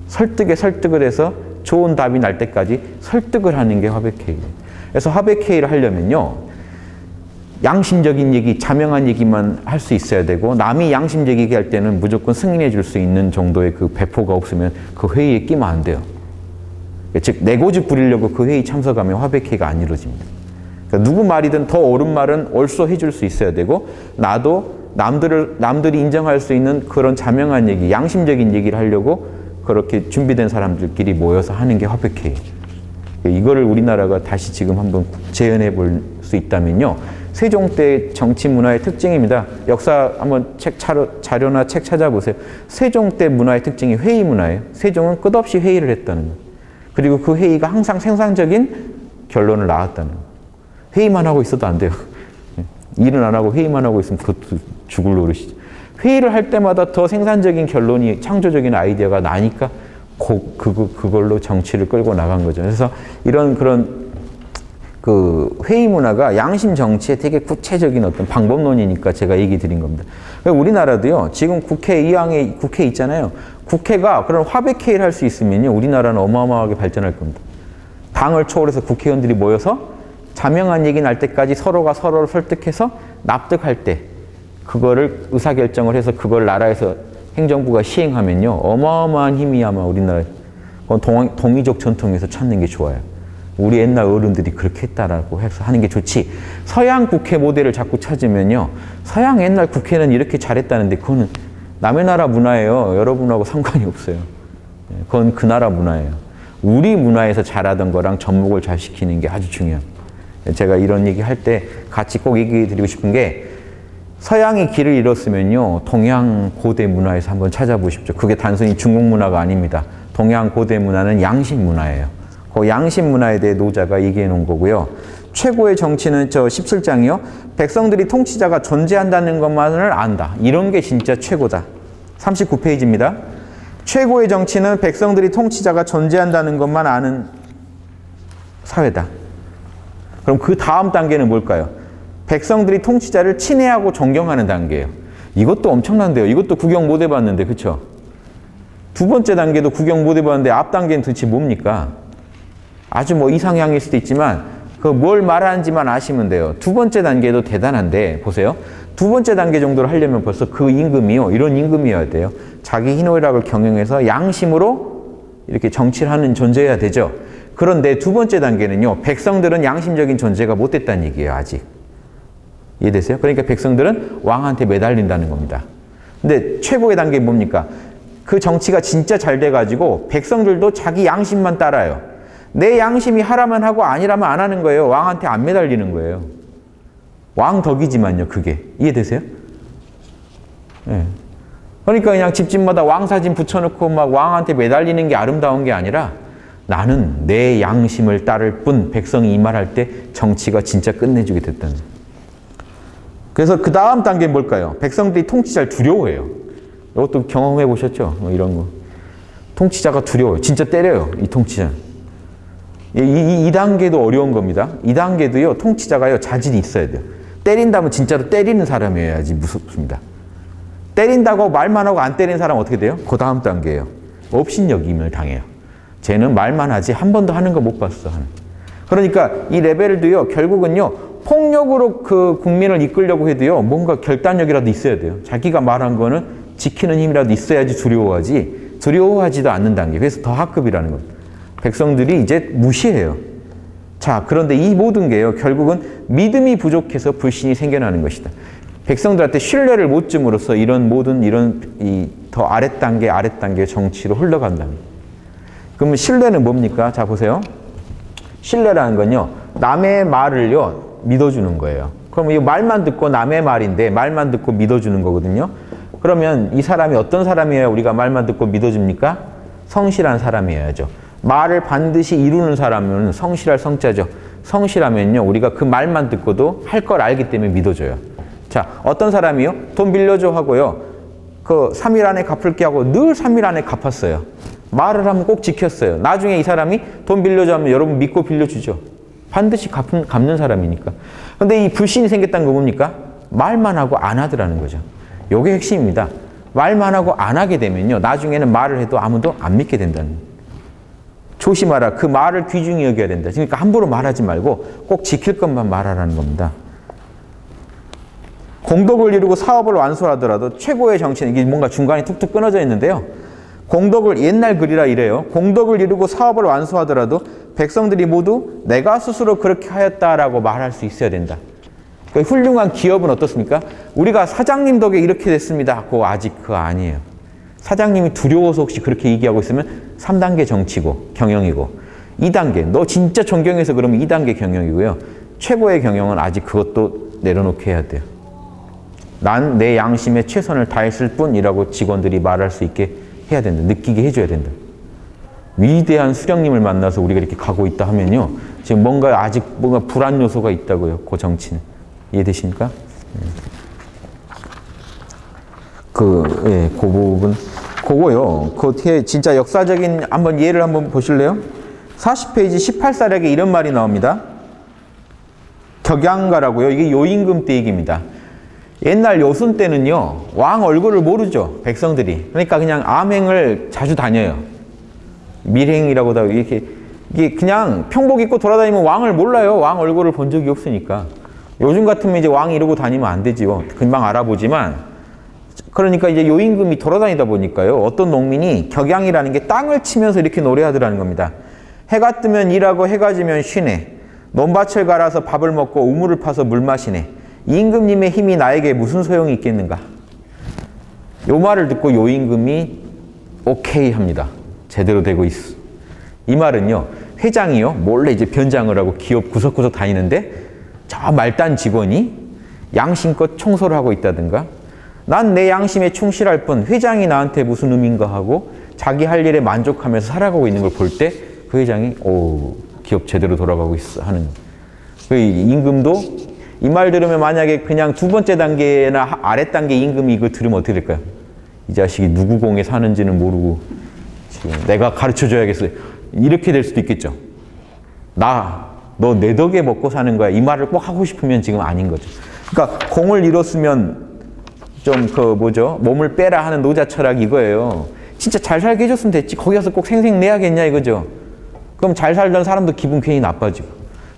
설득에 설득을 해서 좋은 답이 날 때까지 설득을 하는 게 화백회의예요. 그래서 화백회의를 하려면요, 양심적인 얘기, 자명한 얘기만 할 수 있어야 되고 남이 양심적 얘기할 때는 무조건 승인해 줄 수 있는 정도의 그 배포가 없으면 그 회의에 끼면 안 돼요. 즉 내고집 부리려고 그 회의 참석하면 화백회의가 안 이루어집니다. 그러니까 누구 말이든 더 옳은 말은 옳소 해줄 수 있어야 되고 나도 남들이 인정할 수 있는 그런 자명한 얘기, 양심적인 얘기를 하려고 그렇게 준비된 사람들끼리 모여서 하는 게 화백회의. 이거를 우리나라가 다시 지금 한번 재현해 볼 수 있다면요. 세종 때 정치 문화의 특징입니다. 역사 한번 자료나 책 찾아보세요. 세종 때 문화의 특징이 회의 문화예요. 세종은 끝없이 회의를 했다는 거예요. 그리고 그 회의가 항상 생산적인 결론을 낳았다는 거예요. 회의만 하고 있어도 안 돼요. 일은 안 하고 회의만 하고 있으면 그것도 죽을 노릇이죠. 회의를 할 때마다 더 생산적인 결론이, 창조적인 아이디어가 나니까 그걸로 정치를 끌고 나간 거죠. 그래서 그런 그 회의 문화가 양심 정치의 되게 구체적인 어떤 방법론이니까 제가 얘기 드린 겁니다. 우리나라도요, 지금 국회 있잖아요. 국회가 그런 화백회의를 할 수 있으면요, 우리나라는 어마어마하게 발전할 겁니다. 당을 초월해서 국회의원들이 모여서 자명한 얘기 날 때까지 서로가 서로를 설득해서 납득할 때, 그거를 의사결정을 해서 그걸 나라에서 행정부가 시행하면요, 어마어마한 힘이 아마 우리나라 동이족 전통에서 찾는 게 좋아요. 우리 옛날 어른들이 그렇게 했다라고 해서 하는 게 좋지. 서양 국회 모델을 자꾸 찾으면요, 서양 옛날 국회는 이렇게 잘했다는데 그거는 남의 나라 문화예요. 여러분하고 상관이 없어요. 그건 그 나라 문화예요. 우리 문화에서 잘하던 거랑 접목을 잘 시키는 게 아주 중요합니다. 제가 이런 얘기 할 때 같이 꼭 얘기 드리고 싶은 게, 서양이 길을 잃었으면요, 동양 고대 문화에서 한번 찾아보십시오. 그게 단순히 중국 문화가 아닙니다. 동양 고대 문화는 양심 문화예요. 그 양심 문화에 대해 노자가 얘기해 놓은 거고요. 최고의 정치는 저 17장이요. 백성들이 통치자가 존재한다는 것만을 안다. 이런 게 진짜 최고다. 39페이지입니다. 최고의 정치는 백성들이 통치자가 존재한다는 것만 아는 사회다. 그럼 그 다음 단계는 뭘까요? 백성들이 통치자를 친애하고 존경하는 단계예요. 이것도 엄청난데요. 이것도 구경 못 해봤는데, 그렇죠? 두 번째 단계도 구경 못 해봤는데 앞 단계는 도대체 뭡니까? 아주 뭐 이상향일 수도 있지만 그 뭘 말하는지만 아시면 돼요. 두 번째 단계도 대단한데, 보세요. 두 번째 단계 정도를 하려면 벌써 그 임금이요, 이런 임금이어야 돼요. 자기 희노애락을 경영해서 양심으로 이렇게 정치를 하는 존재여야 되죠. 그런데 두 번째 단계는요, 백성들은 양심적인 존재가 못 됐다는 얘기예요, 아직. 이해되세요? 그러니까 백성들은 왕한테 매달린다는 겁니다. 근데 최고의 단계는 뭡니까? 그 정치가 진짜 잘 돼가지고 백성들도 자기 양심만 따라요. 내 양심이 하라면 하고 아니라면 안 하는 거예요. 왕한테 안 매달리는 거예요. 왕덕이지만요, 그게. 이해되세요? 네. 그러니까 그냥 집집마다 왕 사진 붙여놓고 막 왕한테 매달리는 게 아름다운 게 아니라, 나는 내 양심을 따를 뿐, 백성이 이 말할 때 정치가 진짜 끝내주게 됐다는 거예요. 그래서 그 다음 단계는 뭘까요? 백성들이 통치자를 두려워해요. 이것도 경험해 보셨죠? 뭐 이런 거. 통치자가 두려워요. 진짜 때려요, 이 통치자. 이 단계도 어려운 겁니다. 이 단계도요, 통치자가요, 자질이 있어야 돼요. 때린다면 진짜로 때리는 사람이어야지 무섭습니다. 때린다고 말만 하고 안 때리는 사람은 어떻게 돼요? 그 다음 단계예요. 업신여김을 당해요. 쟤는 말만 하지 한 번도 하는 거 못 봤어. 그러니까 이 레벨도요, 결국은요, 폭력으로 그 국민을 이끌려고 해도요, 뭔가 결단력이라도 있어야 돼요. 자기가 말한 거는 지키는 힘이라도 있어야지 두려워하지, 두려워하지도 않는 단계. 그래서 더 하급이라는 겁니다. 백성들이 이제 무시해요. 자, 그런데 이 모든 게요, 결국은 믿음이 부족해서 불신이 생겨나는 것이다. 백성들한테 신뢰를 못 줌으로써 이런 모든 더 아랫단계 정치로 흘러간다. 그러면 신뢰는 뭡니까? 자, 보세요. 신뢰라는 건요, 남의 말을요, 믿어주는 거예요. 그럼 이 말만 듣고 남의 말인데 말만 듣고 믿어주는 거거든요. 그러면 이 사람이 어떤 사람이어야 우리가 말만 듣고 믿어줍니까? 성실한 사람이어야죠. 말을 반드시 이루는 사람은 성실할 성자죠. 성실하면요, 우리가 그 말만 듣고도 할 걸 알기 때문에 믿어줘요. 자, 어떤 사람이요? 돈 빌려줘 하고요, 그 3일 안에 갚을게 하고 늘 3일 안에 갚았어요. 말을 하면 꼭 지켰어요. 나중에 이 사람이 돈 빌려줘 하면 여러분 믿고 빌려주죠. 반드시 갚는 사람이니까. 근데 이 불신이 생겼다는 거 뭡니까? 말만 하고 안 하더라는 거죠. 요게 핵심입니다. 말만 하고 안 하게 되면요, 나중에는 말을 해도 아무도 안 믿게 된다는 거예요. 조심하라. 그 말을 귀중히 여겨야 된다. 그러니까 함부로 말하지 말고 꼭 지킬 것만 말하라는 겁니다. 공덕을 이루고 사업을 완수하더라도 최고의 정치는, 이게 뭔가 중간에 툭툭 끊어져 있는데요. 공덕을, 옛날 글이라 이래요. 공덕을 이루고 사업을 완수하더라도 백성들이 모두 내가 스스로 그렇게 하였다라고 말할 수 있어야 된다. 그러니까 훌륭한 기업은 어떻습니까? 우리가 사장님 덕에 이렇게 됐습니다. 그거 아직 그거 아니에요. 사장님이 두려워서 혹시 그렇게 얘기하고 있으면 3단계 정치고 경영이고 2단계 너 진짜 존경해서 그러면 2단계 경영이고요. 최고의 경영은 아직 그것도 내려놓게 해야 돼요. 난 내 양심에 최선을 다했을 뿐이라고 직원들이 말할 수 있게 해야 된다. 느끼게 해줘야 된다. 위대한 수령님을 만나서 우리가 이렇게 가고 있다 하면요. 지금 뭔가 아직 뭔가 불안 요소가 있다고요. 그 정치는. 이해되십니까? 그 부분. 그거요. 그 어떻게 진짜 역사적인 한번 예를 한번 보실래요? 40페이지 18살에게 이런 말이 나옵니다. 격양가라고요. 이게 요임금 때 얘기입니다. 옛날 요순 때는요. 왕 얼굴을 모르죠. 백성들이. 그러니까 그냥 암행을 자주 다녀요. 밀행이라고 다 이렇게 이게 그냥 평복 입고 돌아다니면 왕을 몰라요. 왕 얼굴을 본 적이 없으니까. 요즘 같으면 이제 왕이 이러고 다니면 안 되지요. 금방 알아보지만 그러니까 이제 요임금이 돌아다니다 보니까요. 어떤 농민이 격양이라는 게 땅을 치면서 이렇게 노래하더라는 겁니다. 해가 뜨면 일하고 해가 지면 쉬네. 논밭을 갈아서 밥을 먹고 우물을 파서 물 마시네. 임금님의 힘이 나에게 무슨 소용이 있겠는가. 요 말을 듣고 요임금이 오케이 합니다. 제대로 되고 있어. 이 말은요. 회장이요. 몰래 이제 변장을 하고 기업 구석구석 다니는데 저 말단 직원이 양심껏 청소를 하고 있다든가 난 내 양심에 충실할 뿐 회장이 나한테 무슨 의미인가 하고 자기 할 일에 만족하면서 살아가고 있는 걸 볼 때 그 회장이 오 기업 제대로 돌아가고 있어 하는 그 임금도 이 말 들으면 만약에 그냥 두 번째 단계나 아래 단계 임금이 이거 들으면 어떻게 될까요? 이 자식이 누구 공에 사는지는 모르고 지금 내가 가르쳐줘야겠어요. 이렇게 될 수도 있겠죠. 너 내 덕에 먹고 사는 거야. 이 말을 꼭 하고 싶으면 지금 아닌 거죠. 그러니까 공을 잃었으면 좀 몸을 빼라 하는 노자 철학 이거예요. 진짜 잘 살게 해줬으면 됐지. 거기 가서 꼭 생생 내야겠냐 이거죠. 그럼 잘 살던 사람도 기분 괜히 나빠지고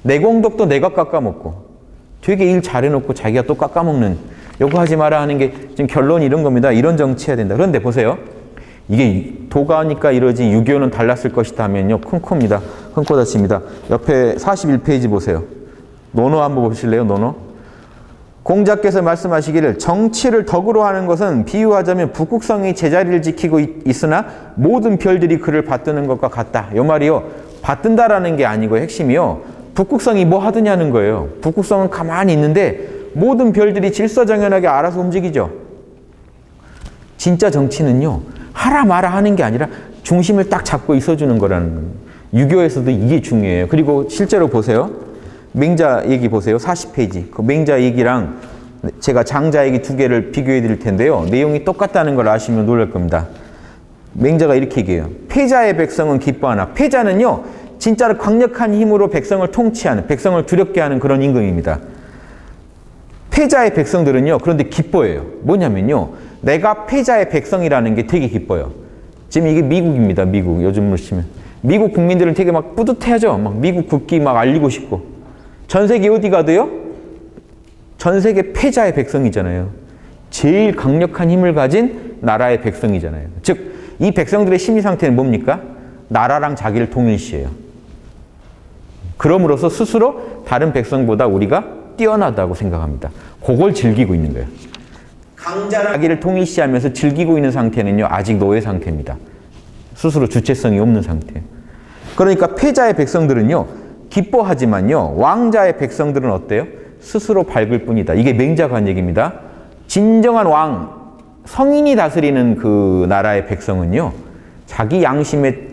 내 공덕도 내가 깎아먹고 되게 일 잘해놓고 자기가 또 깎아먹는 요거 하지 마라 하는 게 지금 결론이 이런 겁니다. 이런 정치 해야 된다. 그런데 보세요. 이게 도가니까 이러지 6.25는 달랐을 것이다 하면요. 큰 코입니다. 큰 코 다칩니다. 옆에 41페이지 보세요. 논어 한번 보실래요? 논어. 공자께서 말씀하시기를 정치를 덕으로 하는 것은 비유하자면 북극성이 제자리를 지키고 있으나 모든 별들이 그를 받드는 것과 같다. 이 말이요. 받든다라는 게 아니고 핵심이요. 북극성이 뭐 하느냐는 거예요. 북극성은 가만히 있는데 모든 별들이 질서정연하게 알아서 움직이죠. 진짜 정치는요. 하라 마라 하는 게 아니라 중심을 딱 잡고 있어주는 거라는 거예요. 유교에서도 이게 중요해요. 그리고 실제로 보세요. 맹자 얘기 보세요. 40페이지. 그 맹자 얘기랑 제가 장자 얘기 두 개를 비교해 드릴 텐데요. 내용이 똑같다는 걸 아시면 놀랄 겁니다. 맹자가 이렇게 얘기해요. 패자의 백성은 기뻐하나. 패자는요. 진짜로 강력한 힘으로 백성을 통치하는, 백성을 두렵게 하는 그런 임금입니다. 패자의 백성들은요. 그런데 기뻐해요. 뭐냐면요. 내가 패자의 백성이라는 게 되게 기뻐요. 지금 이게 미국입니다. 미국. 요즘으로 치면. 미국 국민들은 되게 막 뿌듯해하죠. 막 미국 국기 막 알리고 싶고. 전 세계 어디 가도요? 전 세계 패자의 백성이잖아요. 제일 강력한 힘을 가진 나라의 백성이잖아요. 즉, 이 백성들의 심리 상태는 뭡니까? 나라랑 자기를 동일시해요. 그럼으로써 스스로 다른 백성보다 우리가 뛰어나다고 생각합니다. 그걸 즐기고 있는 거예요. 강자랑 자기를 동일시하면서 즐기고 있는 상태는요. 아직 노예 상태입니다. 스스로 주체성이 없는 상태예요. 그러니까 패자의 백성들은요. 기뻐하지만요. 왕자의 백성들은 어때요? 스스로 밝을 뿐이다. 이게 맹자가 한 얘기입니다. 진정한 왕, 성인이 다스리는 그 나라의 백성은요. 자기 양심에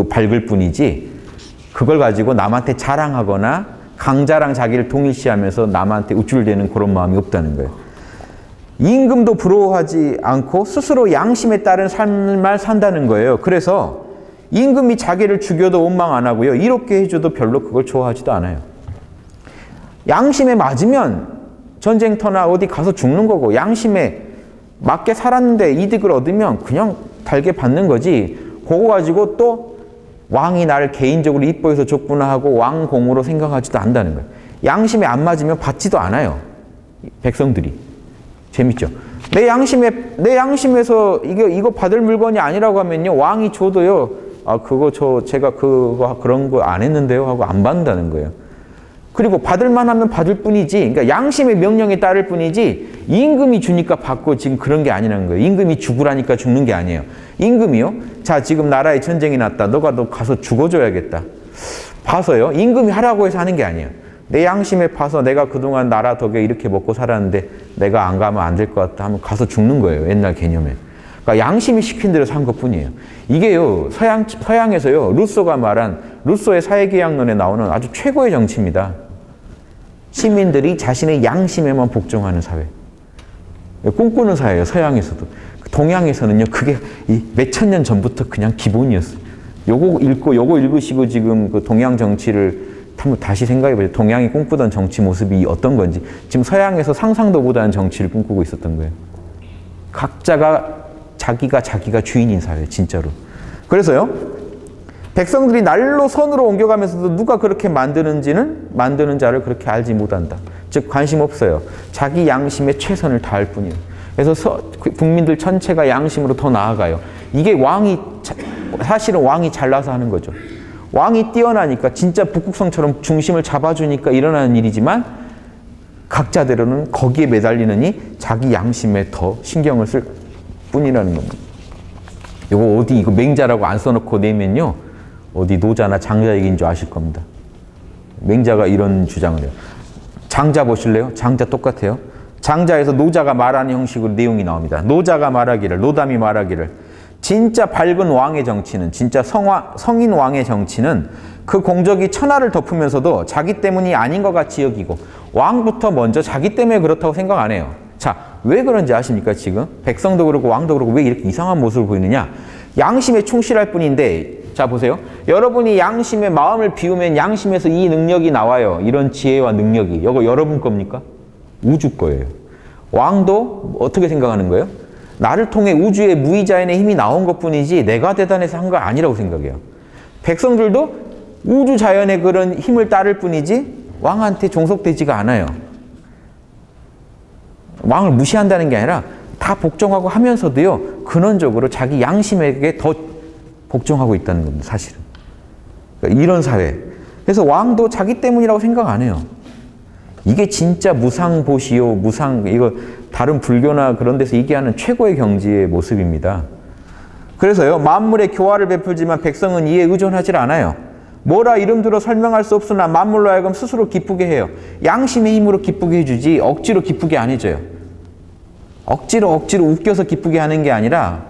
밝을 뿐이지 그걸 가지고 남한테 자랑하거나 강자랑 자기를 동일시하면서 남한테 우쭐대는 그런 마음이 없다는 거예요. 임금도 부러워하지 않고 스스로 양심에 따른 삶을 산다는 거예요. 그래서 임금이 자기를 죽여도 원망 안 하고요. 이롭게 해줘도 별로 그걸 좋아하지도 않아요. 양심에 맞으면 전쟁터나 어디 가서 죽는 거고 양심에 맞게 살았는데 이득을 얻으면 그냥 달게 받는 거지 그거 가지고 또 왕이 나를 개인적으로 이뻐해서 줬구나 하고 왕공으로 생각하지도 않는다는 거예요. 양심에 안 맞으면 받지도 않아요. 백성들이. 재밌죠? 내 양심에서 이거 받을 물건이 아니라고 하면요. 왕이 줘도요. 제가 그런 거 안 했는데요. 하고 안 받는다는 거예요. 그리고 받을만 하면 받을 뿐이지, 그러니까 양심의 명령에 따를 뿐이지 임금이 주니까 받고 지금 그런 게 아니라는 거예요. 임금이 죽으라니까 죽는 게 아니에요. 임금이요? 자, 지금 나라에 전쟁이 났다. 너 가서 죽어줘야겠다. 봐서요. 임금이 하라고 해서 하는 게 아니에요. 내 양심에 봐서 내가 그동안 나라 덕에 이렇게 먹고 살았는데 내가 안 가면 안 될 것 같다 하면 가서 죽는 거예요. 옛날 개념에. 그러니까 양심이 시킨 대로 산 것뿐이에요. 이게요. 서양에서요. 루소가 말한 루소의 사회계약론에 나오는 아주 최고의 정치입니다. 시민들이 자신의 양심에만 복종하는 사회. 꿈꾸는 사회예요. 서양에서도. 동양에서는요. 그게 몇천 년 전부터 그냥 기본이었어요. 요거 읽고 요거 읽으시고 지금 그 동양 정치를 한번 다시 생각해보세요. 동양이 꿈꾸던 정치 모습이 어떤 건지. 지금 서양에서 상상도 못하는 정치를 꿈꾸고 있었던 거예요. 각자가 자기가 주인인 사회, 진짜로. 그래서요. 백성들이 날로 선으로 옮겨가면서도 누가 그렇게 만드는 자를 그렇게 알지 못한다. 즉 관심 없어요. 자기 양심에 최선을 다할 뿐이에요. 그래서 국민들 전체가 양심으로 더 나아가요. 이게 사실은 왕이 잘나서 하는 거죠. 왕이 뛰어나니까 진짜 북극성처럼 중심을 잡아주니까 일어나는 일이지만 각자대로는 거기에 매달리느니 자기 양심에 더 신경을 쓸 뿐이라는 겁니다. 이거 어디 이거 맹자라고 안 써놓고 내면요. 어디 노자나 장자 얘기인 줄 아실 겁니다. 맹자가 이런 주장을 해요. 장자 보실래요? 장자 똑같아요. 장자에서 노자가 말하는 형식으로 내용이 나옵니다. 노자가 말하기를, 노담이 말하기를 진짜 밝은 왕의 정치는, 진짜 성인 왕의 정치는 그 공적이 천하를 덮으면서도 자기 때문이 아닌 것 같이 여기고 왕부터 먼저 자기 때문에 그렇다고 생각 안 해요. 자, 왜 그런지 아십니까? 지금 백성도 그렇고 왕도 그렇고 왜 이렇게 이상한 모습을 보이느냐? 양심에 충실할 뿐인데, 자 보세요. 여러분이 양심에 마음을 비우면 양심에서 이 능력이 나와요. 이런 지혜와 능력이. 이거 여러분 겁니까? 우주 거예요. 왕도 어떻게 생각하는 거예요? 나를 통해 우주의 무의자연의 힘이 나온 것뿐이지 내가 대단해서 한 거 아니라고 생각해요. 백성들도 우주 자연의 그런 힘을 따를 뿐이지 왕한테 종속되지가 않아요. 왕을 무시한다는 게 아니라 다 복종하고 하면서도요. 근원적으로 자기 양심에게 더 복종하고 있다는 겁니다. 사실은. 그러니까 이런 사회. 그래서 왕도 자기 때문이라고 생각 안 해요. 이게 진짜 무상보시오, 이거 다른 불교나 그런 데서 얘기하는 최고의 경지의 모습입니다. 그래서요. 만물의 교화를 베풀지만 백성은 이에 의존하지 않아요. 뭐라 이름 들어 설명할 수 없으나 만물로 하여금 스스로 기쁘게 해요. 양심의 힘으로 기쁘게 해주지 억지로 기쁘게 안 해줘요. 억지로 웃겨서 기쁘게 하는 게 아니라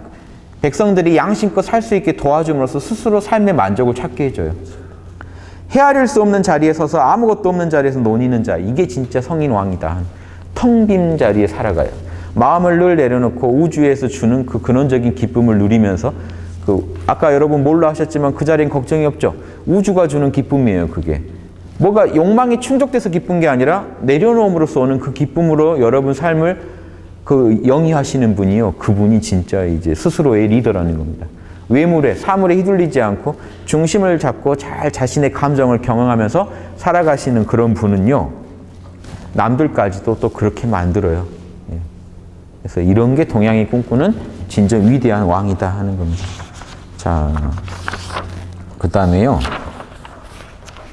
백성들이 양심껏 살 수 있게 도와줌으로써 스스로 삶의 만족을 찾게 해줘요. 헤아릴 수 없는 자리에 서서 아무것도 없는 자리에서 논의는 자. 이게 진짜 성인 왕이다. 텅 빈 자리에 살아가요. 마음을 늘 내려놓고 우주에서 주는 그 근원적인 기쁨을 누리면서 아까 여러분 뭘로 하셨지만 그 자리엔 걱정이 없죠. 우주가 주는 기쁨이에요. 그게. 뭐가 욕망이 충족돼서 기쁜 게 아니라 내려놓음으로써 오는 그 기쁨으로 여러분 삶을 영위하시는 분이요. 그분이 진짜 이제 스스로의 리더라는 겁니다. 외물에, 사물에 휘둘리지 않고 중심을 잡고 잘 자신의 감정을 경영하면서 살아가시는 그런 분은요. 남들까지도 또 그렇게 만들어요. 그래서 이런 게 동양이 꿈꾸는 진정 위대한 왕이다 하는 겁니다. 자, 그 다음에요.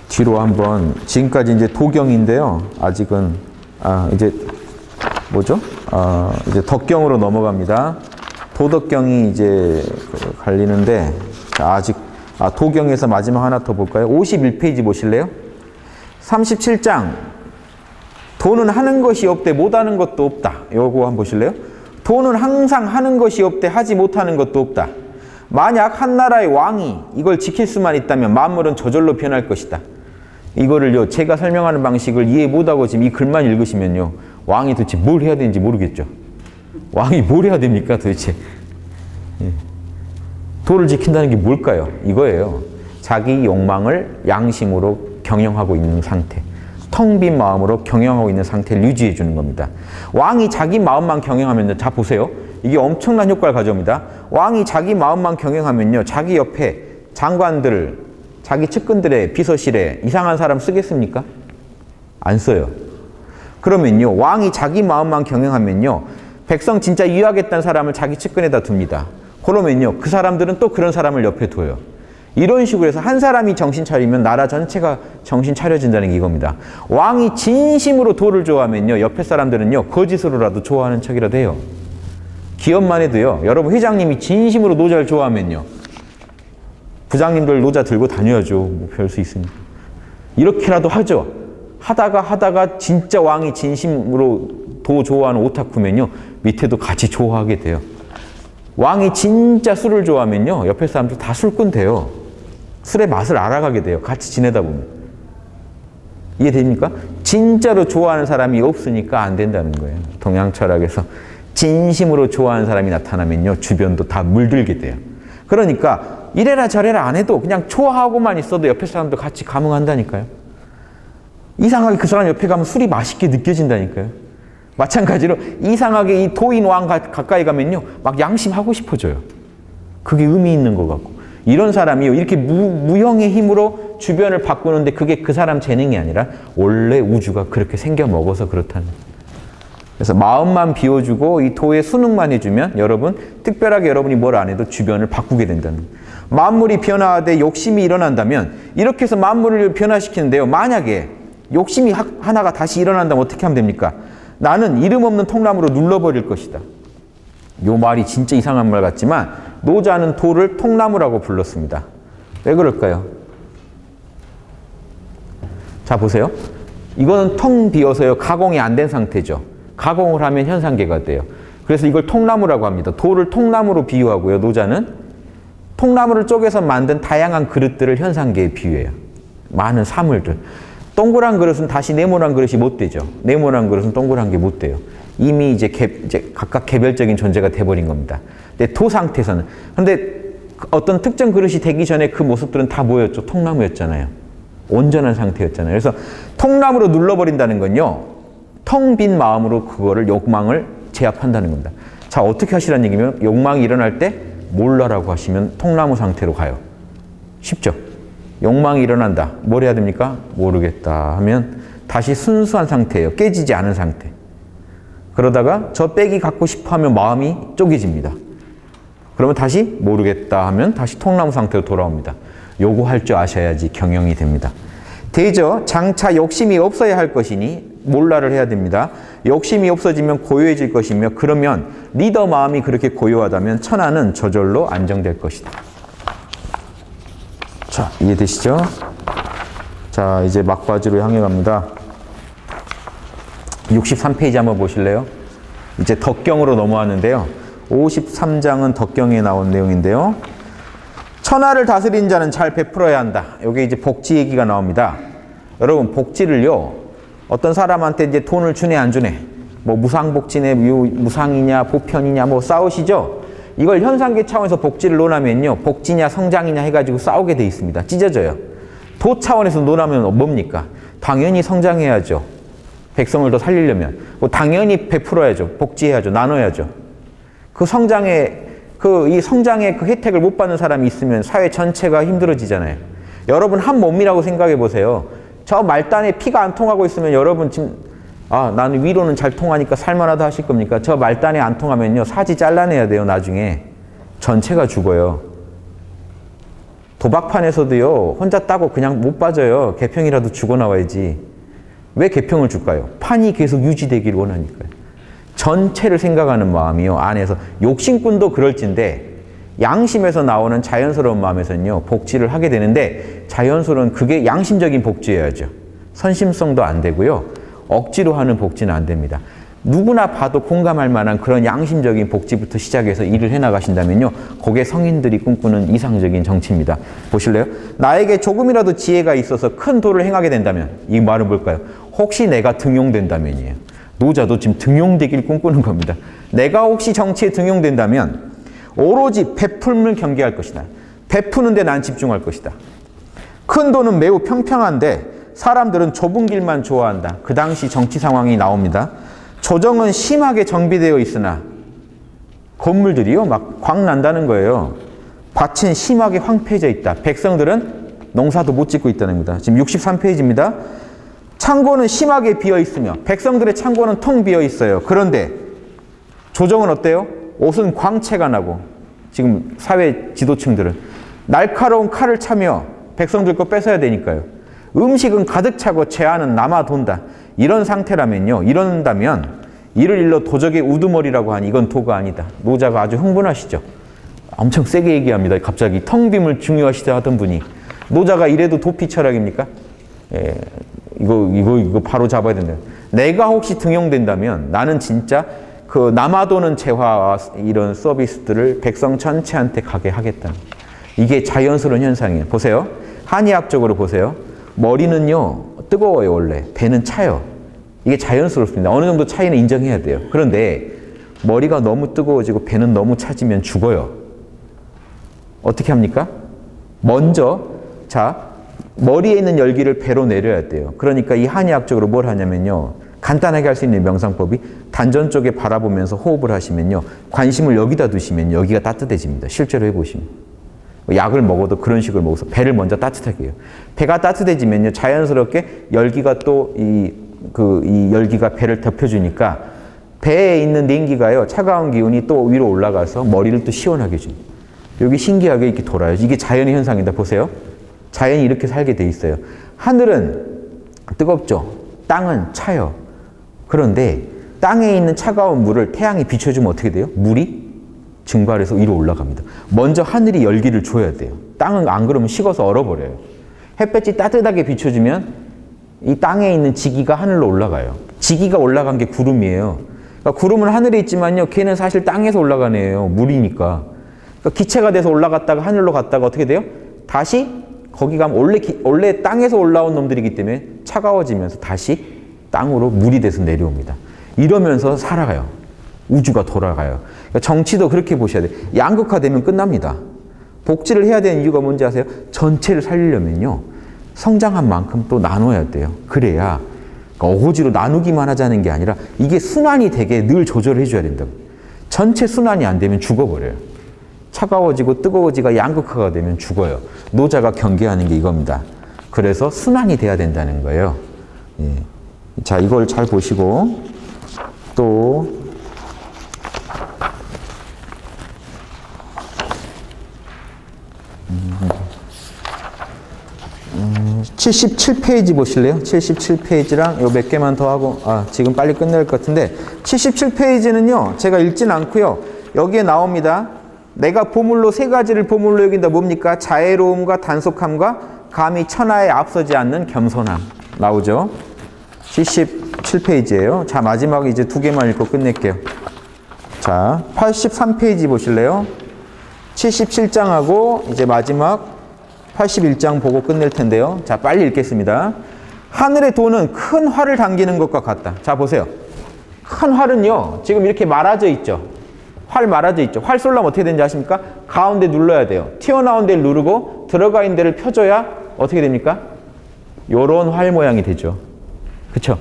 뒤로 한번, 지금까지 이제 도경인데요. 아직은, 이제, 뭐죠? 이제 덕경으로 넘어갑니다. 도덕경이 이제 갈리는데, 아직, 도경에서 마지막 하나 더 볼까요? 51페이지 보실래요? 37장. 도는 하는 것이 없되 못하는 것도 없다. 요거 한번 보실래요? 도는 항상 하는 것이 없되 하지 못하는 것도 없다. 만약 한 나라의 왕이 이걸 지킬 수만 있다면 만물은 저절로 변할 것이다. 이거를요, 제가 설명하는 방식을 이해 못하고 지금 이 글만 읽으시면요, 왕이 도대체 뭘 해야 되는지 모르겠죠. 왕이 뭘 해야 됩니까, 도대체? 도를 지킨다는 게 뭘까요? 이거예요. 자기 욕망을 양심으로 경영하고 있는 상태. 텅 빈 마음으로 경영하고 있는 상태를 유지해 주는 겁니다. 왕이 자기 마음만 경영하면요, 자 보세요. 이게 엄청난 효과를 가져옵니다. 왕이 자기 마음만 경영하면요, 자기 옆에 장관들, 자기 측근들의 비서실에 이상한 사람 쓰겠습니까? 안 써요. 그러면요, 왕이 자기 마음만 경영하면요, 백성 진짜 유하겠다는 사람을 자기 측근에다 둡니다. 그러면요, 그 사람들은 또 그런 사람을 옆에 둬요. 이런 식으로 해서 한 사람이 정신 차리면 나라 전체가 정신 차려진다는 게 이겁니다. 왕이 진심으로 도를 좋아하면요, 옆에 사람들은요 거짓으로라도 좋아하는 척이라도 해요. 기업만 해도요, 여러분 회장님이 진심으로 노자를 좋아하면요, 부장님들 노자 들고 다녀야죠. 뭐 별 수 있으니까. 이렇게라도 하죠. 하다가 진짜 왕이 진심으로 도 좋아하는 오타쿠면요, 밑에도 같이 좋아하게 돼요. 왕이 진짜 술을 좋아하면요, 옆에 사람들 다 술꾼 돼요. 술의 맛을 알아가게 돼요. 같이 지내다 보면. 이해됩니까? 진짜로 좋아하는 사람이 없으니까 안 된다는 거예요. 동양 철학에서 진심으로 좋아하는 사람이 나타나면요, 주변도 다 물들게 돼요. 그러니까 이래라 저래라 안 해도 그냥 좋아하고만 있어도 옆에 사람도 같이 감흥한다니까요. 이상하게 그 사람 옆에 가면 술이 맛있게 느껴진다니까요. 마찬가지로 이상하게 이 도인 왕 가까이 가면요, 막 양심하고 싶어져요. 그게 의미 있는 것 같고. 이런 사람이요, 이렇게 무형의 힘으로 주변을 바꾸는데 그게 그 사람 재능이 아니라 원래 우주가 그렇게 생겨 먹어서 그렇다는 거예요. 그래서 마음만 비워주고 이 도의 순응만 해주면 여러분, 특별하게 여러분이 뭘 안 해도 주변을 바꾸게 된다는 거예요. 만물이 변화하되 욕심이 일어난다면 이렇게 해서 만물을 변화시키는데요, 만약에 욕심이 하나가 다시 일어난다면 어떻게 하면 됩니까? 나는 이름 없는 통나무로 눌러버릴 것이다. 요 말이 진짜 이상한 말 같지만 노자는 도를 통나무라고 불렀습니다. 왜 그럴까요? 자, 보세요. 이거는 텅 비어서요, 가공이 안 된 상태죠. 가공을 하면 현상계가 돼요. 그래서 이걸 통나무라고 합니다. 도를 통나무로 비유하고요, 노자는 통나무를 쪼개서 만든 다양한 그릇들을 현상계에 비유해요. 많은 사물들. 동그란 그릇은 다시 네모난 그릇이 못 되죠. 네모난 그릇은 동그란 게 못 돼요. 이미 이제 각각 개별적인 존재가 돼버린 겁니다. 근데 도 상태에서는. 근데 어떤 특정 그릇이 되기 전에 그 모습들은 다 뭐였죠? 통나무였잖아요. 온전한 상태였잖아요. 그래서 통나무로 눌러버린다는 건요, 텅 빈 마음으로 그거를 욕망을 제압한다는 겁니다. 자, 어떻게 하시라는 얘기면 욕망이 일어날 때 몰라라고 하시면 통나무 상태로 가요. 쉽죠? 욕망이 일어난다. 뭘 해야 됩니까? 모르겠다 하면 다시 순수한 상태예요. 깨지지 않은 상태. 그러다가 저 백이 갖고 싶어 하면 마음이 쪼개집니다. 그러면 다시 모르겠다 하면 다시 통나무 상태로 돌아옵니다. 요거 할 줄 아셔야지 경영이 됩니다. 대저 장차 욕심이 없어야 할 것이니 몰라를 해야 됩니다. 욕심이 없어지면 고요해질 것이며, 그러면 리더 마음이 그렇게 고요하다면 천하는 저절로 안정될 것이다. 자, 이해되시죠? 자, 이제 막바지로 향해 갑니다. 63페이지 한번 보실래요? 이제 덕경으로 넘어왔는데요. 53장은 덕경에 나온 내용인데요. 천하를 다스린 자는 잘 베풀어야 한다. 여기 이제 복지 얘기가 나옵니다. 여러분, 복지를요, 어떤 사람한테 이제 돈을 주네 안 주네, 뭐 무상복지네, 무상이냐 보편이냐 뭐 싸우시죠? 이걸 현상계 차원에서 복지를 논하면요, 복지냐 성장이냐 해가지고 싸우게 돼 있습니다. 찢어져요. 도 차원에서 논하면 뭡니까? 당연히 성장해야죠. 백성을 더 살리려면. 당연히 베풀어야죠. 복지해야죠. 나눠야죠. 그 성장의 그 혜택을 못 받는 사람이 있으면 사회 전체가 힘들어지잖아요. 여러분, 한 몸이라고 생각해 보세요. 저 말단에 피가 안 통하고 있으면 여러분 지금, 아, 나는 위로는 잘 통하니까 살만하다 하실 겁니까? 저 말단에 안 통하면요, 사지 잘라내야 돼요. 나중에 전체가 죽어요. 도박판에서도요, 혼자 따고 그냥 못 빠져요. 개평이라도 죽어 나와야지. 왜 개평을 줄까요? 판이 계속 유지되기를 원하니까요. 전체를 생각하는 마음이요, 안에서. 욕심꾼도 그럴진데 양심에서 나오는 자연스러운 마음에서는요, 복지를 하게 되는데, 자연스러운 그게 양심적인 복지여야죠. 선심성도 안 되고요, 억지로 하는 복지는 안 됩니다. 누구나 봐도 공감할 만한 그런 양심적인 복지부터 시작해서 일을 해나가신다면요, 그게 성인들이 꿈꾸는 이상적인 정치입니다. 보실래요? 나에게 조금이라도 지혜가 있어서 큰 도를 행하게 된다면, 이 말은 뭘까요? 혹시 내가 등용된다면이에요. 노자도 지금 등용되길 꿈꾸는 겁니다. 내가 혹시 정치에 등용된다면 오로지 베풀을 경계할 것이다. 베푸는 데 난 집중할 것이다. 큰 도는 매우 평평한데 사람들은 좁은 길만 좋아한다. 그 당시 정치 상황이 나옵니다. 조정은 심하게 정비되어 있으나 건물들이요, 막 광 난다는 거예요. 밭은 심하게 황폐해져 있다. 백성들은 농사도 못 짓고 있다는 겁니다. 지금 63페이지입니다. 창고는 심하게 비어 있으며, 백성들의 창고는 텅 비어 있어요. 그런데 조정은 어때요? 옷은 광채가 나고, 지금 사회 지도층들은 날카로운 칼을 차며 백성들 거 뺏어야 되니까요. 음식은 가득 차고 재안은 남아 돈다. 이런 상태라면요. 이런다면 이를 일러 도적의 우두머리라고 하니 이건 도가 아니다. 노자가 아주 흥분하시죠. 엄청 세게 얘기합니다. 갑자기 텅 빔을 중요하시다 하던 분이. 노자가 이래도 도피 철학입니까? 예, 이거 바로 잡아야 된다. 내가 혹시 등용된다면 나는 진짜 그 남아도는 재화와 이런 서비스들을 백성 전체한테 가게 하겠다. 이게 자연스러운 현상이에요. 보세요. 한의학적으로 보세요. 머리는요 뜨거워요 원래. 배는 차요. 이게 자연스럽습니다. 어느 정도 차이는 인정해야 돼요. 그런데 머리가 너무 뜨거워지고 배는 너무 차지면 죽어요. 어떻게 합니까? 먼저 머리에 있는 열기를 배로 내려야 돼요. 그러니까 이 한의학적으로 뭘 하냐면요. 간단하게 할 수 있는 명상법이 단전 쪽에 바라보면서 호흡을 하시면요. 관심을 여기다 두시면 여기가 따뜻해집니다. 실제로 해보시면. 약을 먹어도 그런 식으로 먹어서 배를 먼저 따뜻하게 해요. 배가 따뜻해지면요. 자연스럽게 열기가 또 이 열기가 배를 덮여주니까 배에 있는 냉기가요. 차가운 기운이 또 위로 올라가서 머리를 또 시원하게 줍니다. 여기 신기하게 이렇게 돌아요. 이게 자연의 현상이다. 보세요. 자연이 이렇게 살게 돼 있어요. 하늘은 뜨겁죠. 땅은 차요. 그런데 땅에 있는 차가운 물을 태양이 비춰주면 어떻게 돼요? 물이 증발해서 위로 올라갑니다. 먼저 하늘이 열기를 줘야 돼요. 땅은 안 그러면 식어서 얼어버려요. 햇볕이 따뜻하게 비춰주면 이 땅에 있는 지기가 하늘로 올라가요. 지기가 올라간 게 구름이에요. 그러니까 구름은 하늘에 있지만요. 걔는 사실 땅에서 올라가는 애예요. 물이니까. 그러니까 기체가 돼서 올라갔다가 하늘로 갔다가 어떻게 돼요? 다시 거기 가면 원래 땅에서 올라온 놈들이기 때문에 차가워지면서 다시 땅으로 물이 돼서 내려옵니다. 이러면서 살아가요. 우주가 돌아가요. 그러니까 정치도 그렇게 보셔야 돼요. 양극화되면 끝납니다. 복지를 해야 되는 이유가 뭔지 아세요? 전체를 살리려면요. 성장한 만큼 또 나눠야 돼요. 그래야 그러니까 어거지로 나누기만 하자는 게 아니라 이게 순환이 되게 늘 조절을 해줘야 된다고. 전체 순환이 안 되면 죽어버려요. 차가워지고 뜨거워지가 양극화가 되면 죽어요. 노자가 경계하는 게 이겁니다. 그래서 순환이 돼야 된다는 거예요. 예. 자, 이걸 잘 보시고 또 77페이지 보실래요? 77페이지랑 요 몇 개만 더 하고 지금 빨리 끝낼 것 같은데 77페이지는요. 제가 읽진 않고요. 여기에 나옵니다. 내가 보물로 세 가지를 보물로 여긴다. 뭡니까? 자애로움과 단속함과 감히 천하에 앞서지 않는 겸손함. 나오죠? 77페이지예요. 자, 마지막 이제 두 개만 읽고 끝낼게요. 자, 83페이지 보실래요? 77장하고 이제 마지막 81장 보고 끝낼 텐데요. 자, 빨리 읽겠습니다. 하늘의 도는 큰 활을 당기는 것과 같다. 자, 보세요. 큰 활은요. 지금 이렇게 말아져 있죠. 활 말아져 있죠. 활 쏠려면 어떻게 되는지 아십니까? 가운데 눌러야 돼요. 튀어나온 데를 누르고 들어가 있는 데를 펴줘야 어떻게 됩니까? 요런 활 모양이 되죠. 그쵸?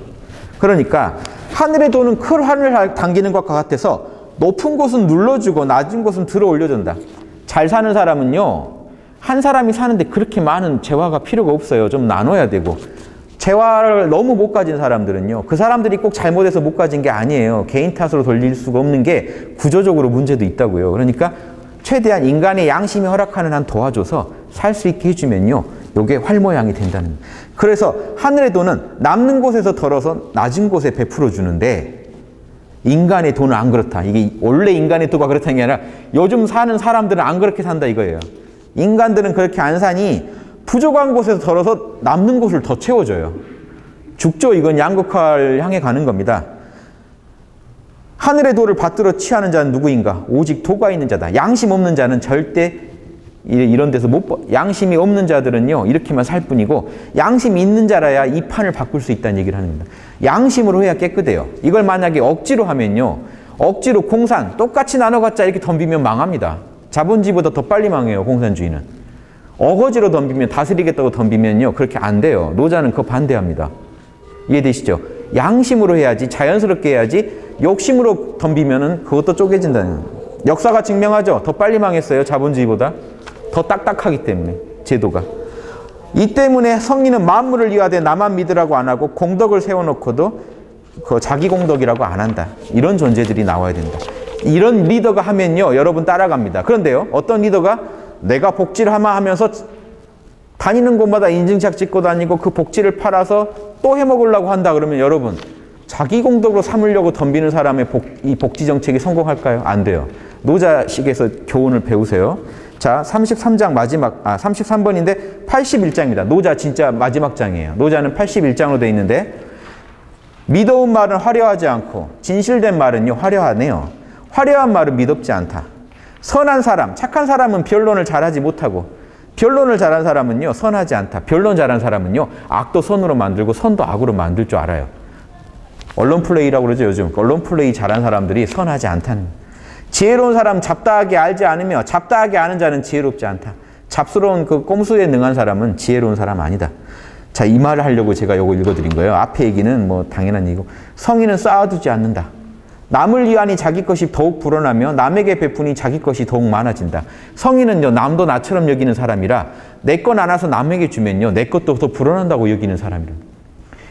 그러니까 하늘의 도는 큰 활을 당기는 것과 같아서 높은 곳은 눌러주고 낮은 곳은 들어 올려준다. 잘 사는 사람은요. 한 사람이 사는데 그렇게 많은 재화가 필요가 없어요. 좀 나눠야 되고. 재화를 너무 못 가진 사람들은요. 그 사람들이 꼭 잘못해서 못 가진 게 아니에요. 개인 탓으로 돌릴 수가 없는 게 구조적으로 문제도 있다고요. 그러니까 최대한 인간의 양심이 허락하는 한 도와줘서 살 수 있게 해주면요. 요게 활 모양이 된다는 거예요. 그래서 하늘의 도는 남는 곳에서 덜어서 낮은 곳에 베풀어 주는데 인간의 도는 안 그렇다. 이게 원래 인간의 도가 그렇다는 게 아니라 요즘 사는 사람들은 안 그렇게 산다 이거예요. 인간들은 그렇게 안 사니 부족한 곳에서 덜어서 남는 곳을 더 채워줘요. 죽죠. 이건 양극화를 향해 가는 겁니다. 하늘의 도를 받들어 취하는 자는 누구인가? 오직 도가 있는 자다. 양심 없는 자는 절대 이런 데서 양심이 없는 자들은요. 이렇게만 살 뿐이고 양심이 있는 자라야 이 판을 바꿀 수 있다는 얘기를 하는 겁니다. 양심으로 해야 깨끗해요. 이걸 만약에 억지로 하면요. 억지로 공산 똑같이 나눠갖자 이렇게 덤비면 망합니다. 자본주의보다 더 빨리 망해요. 공산주의는. 어거지로 덤비면 다스리겠다고 덤비면요. 그렇게 안 돼요. 노자는 그거 반대합니다. 이해되시죠? 양심으로 해야지 자연스럽게 해야지 욕심으로 덤비면은 그것도 쪼개진다는 거예요. 역사가 증명하죠. 더 빨리 망했어요. 자본주의보다. 더 딱딱하기 때문에 제도가. 이 때문에 성인은 만물을 이하되 나만 믿으라고 안 하고 공덕을 세워놓고도 그 자기 공덕이라고 안 한다. 이런 존재들이 나와야 된다. 이런 리더가 하면요. 여러분 따라갑니다. 그런데요. 어떤 리더가 내가 복지를 하면서 다니는 곳마다 인증샷 찍고 다니고 그 복지를 팔아서 또 해먹으려고 한다 그러면 여러분 자기 공덕으로 삼으려고 덤비는 사람의 이 복지 정책이 성공할까요? 안 돼요. 노자식에서 교훈을 배우세요. 자, 33장 마지막, 33번인데 81장입니다. 노자 진짜 마지막 장이에요. 노자는 81장으로 되어 있는데 미더운 말은 화려하지 않고 진실된 말은요 화려하네요. 화려한 말은 미덥지 않다. 선한 사람, 착한 사람은 변론을 잘하지 못하고 변론을 잘한 사람은요 선하지 않다. 변론 잘한 사람은요 악도 선으로 만들고 선도 악으로 만들 줄 알아요. 언론 플레이라고 그러죠 요즘. 언론 플레이 잘한 사람들이 선하지 않다는. 지혜로운 사람 잡다하게 알지 않으며 잡다하게 아는 자는 지혜롭지 않다. 잡스러운 그 꼼수에 능한 사람은 지혜로운 사람 아니다. 자, 이 말을 하려고 제가 이거 읽어드린 거예요. 앞에 얘기는 뭐 당연한 얘기고. 성인은 쌓아두지 않는다. 남을 위하니 자기 것이 더욱 불어나며 남에게 베푸니 자기 것이 더욱 많아진다. 성인은요 남도 나처럼 여기는 사람이라 내 거 나눠서 남에게 주면요 내 것도 더 불어난다고 여기는 사람이라.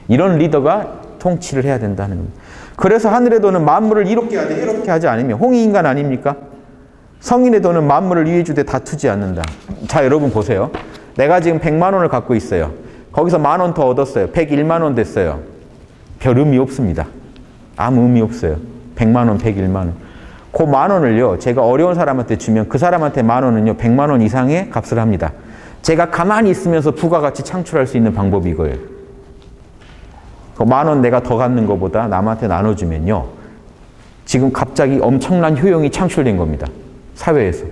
이런 리더가 통치를 해야 된다는 겁니다. 그래서 하늘의 돈은 만물을 이롭게 하되 해롭게 하지 않으며 홍익인간 아닙니까? 성인의 돈은 만물을 위해 주되 다투지 않는다. 자, 여러분 보세요. 내가 지금 100만 원을 갖고 있어요. 거기서 1만 원 더 얻었어요. 101만 원 됐어요. 별 의미 없습니다. 아무 의미 없어요. 100만 원, 101만 원. 그 1만 원을요 제가 어려운 사람한테 주면 그 사람한테 1만 원은요 100만 원 이상의 값을 합니다. 제가 가만히 있으면서 부가가치 창출할 수 있는 방법이 이거예요. 그 1만 원 내가 더 갖는 것보다 남한테 나눠주면요 지금 갑자기 엄청난 효용이 창출된 겁니다. 사회에서.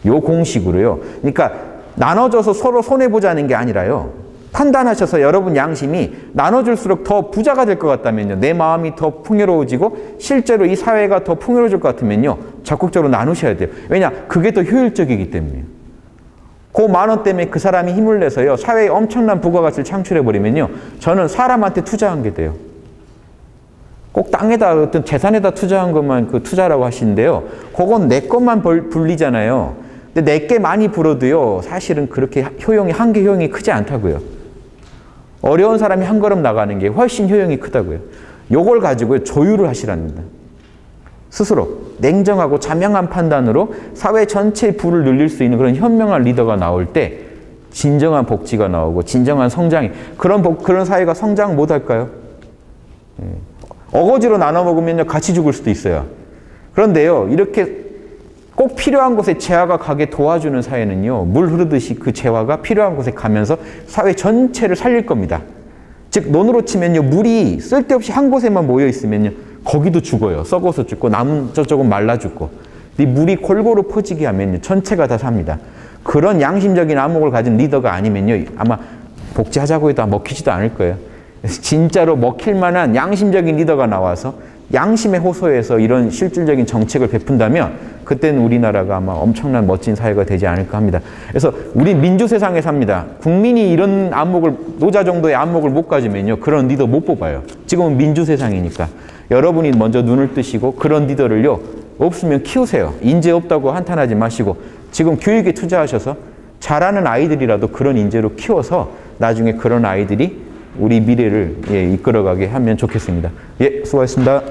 요 공식으로요. 그러니까 나눠줘서 서로 손해보자는 게 아니라요. 판단하셔서 여러분 양심이 나눠줄수록 더 부자가 될 것 같다면요. 내 마음이 더 풍요로워지고 실제로 이 사회가 더 풍요로워질 것 같으면요. 적극적으로 나누셔야 돼요. 왜냐? 그게 더 효율적이기 때문에요. 그 1만 원 때문에 그 사람이 힘을 내서요. 사회에 엄청난 부가가치를 창출해버리면요. 저는 사람한테 투자한 게 돼요. 꼭 땅에다 어떤 재산에다 투자한 것만 그 투자라고 하시는데요. 그건 내 것만 불리잖아요. 근데 내게 많이 불어도요. 사실은 그렇게 효용이 한계 효용이 크지 않다고요. 어려운 사람이 한 걸음 나가는 게 훨씬 효용이 크다고요. 요걸 가지고 조율을 하시랍니다. 스스로 냉정하고 자명한 판단으로 사회 전체의 부를 늘릴 수 있는 그런 현명한 리더가 나올 때 진정한 복지가 나오고 진정한 성장이 그런 사회가 성장 못할까요? 어거지로 나눠 먹으면 같이 죽을 수도 있어요. 그런데요 이렇게 꼭 필요한 곳에 재화가 가게 도와주는 사회는요 물 흐르듯이 그 재화가 필요한 곳에 가면서 사회 전체를 살릴 겁니다. 즉 논으로 치면요 물이 쓸데없이 한 곳에만 모여 있으면요 거기도 죽어요. 썩어서 죽고 남은 저쪽은 말라 죽고. 이 물이 골고루 퍼지게 하면요 전체가 다 삽니다. 그런 양심적인 안목을 가진 리더가 아니면요 아마 복지하자고 해도 먹히지도 않을 거예요. 진짜로 먹힐 만한 양심적인 리더가 나와서 양심의 호소에서 이런 실질적인 정책을 베푼다면 그때는 우리나라가 아마 엄청난 멋진 사회가 되지 않을까 합니다. 그래서 우리 민주세상에 삽니다. 국민이 이런 안목을 노자 정도의 안목을 못 가지면요 그런 리더 못 뽑아요. 지금은 민주세상이니까 여러분이 먼저 눈을 뜨시고 그런 리더를요 없으면 키우세요. 인재 없다고 한탄하지 마시고 지금 교육에 투자하셔서 잘하는 아이들이라도 그런 인재로 키워서 나중에 그런 아이들이 우리 미래를 이끌어가게 하면 좋겠습니다. 예, 수고하셨습니다.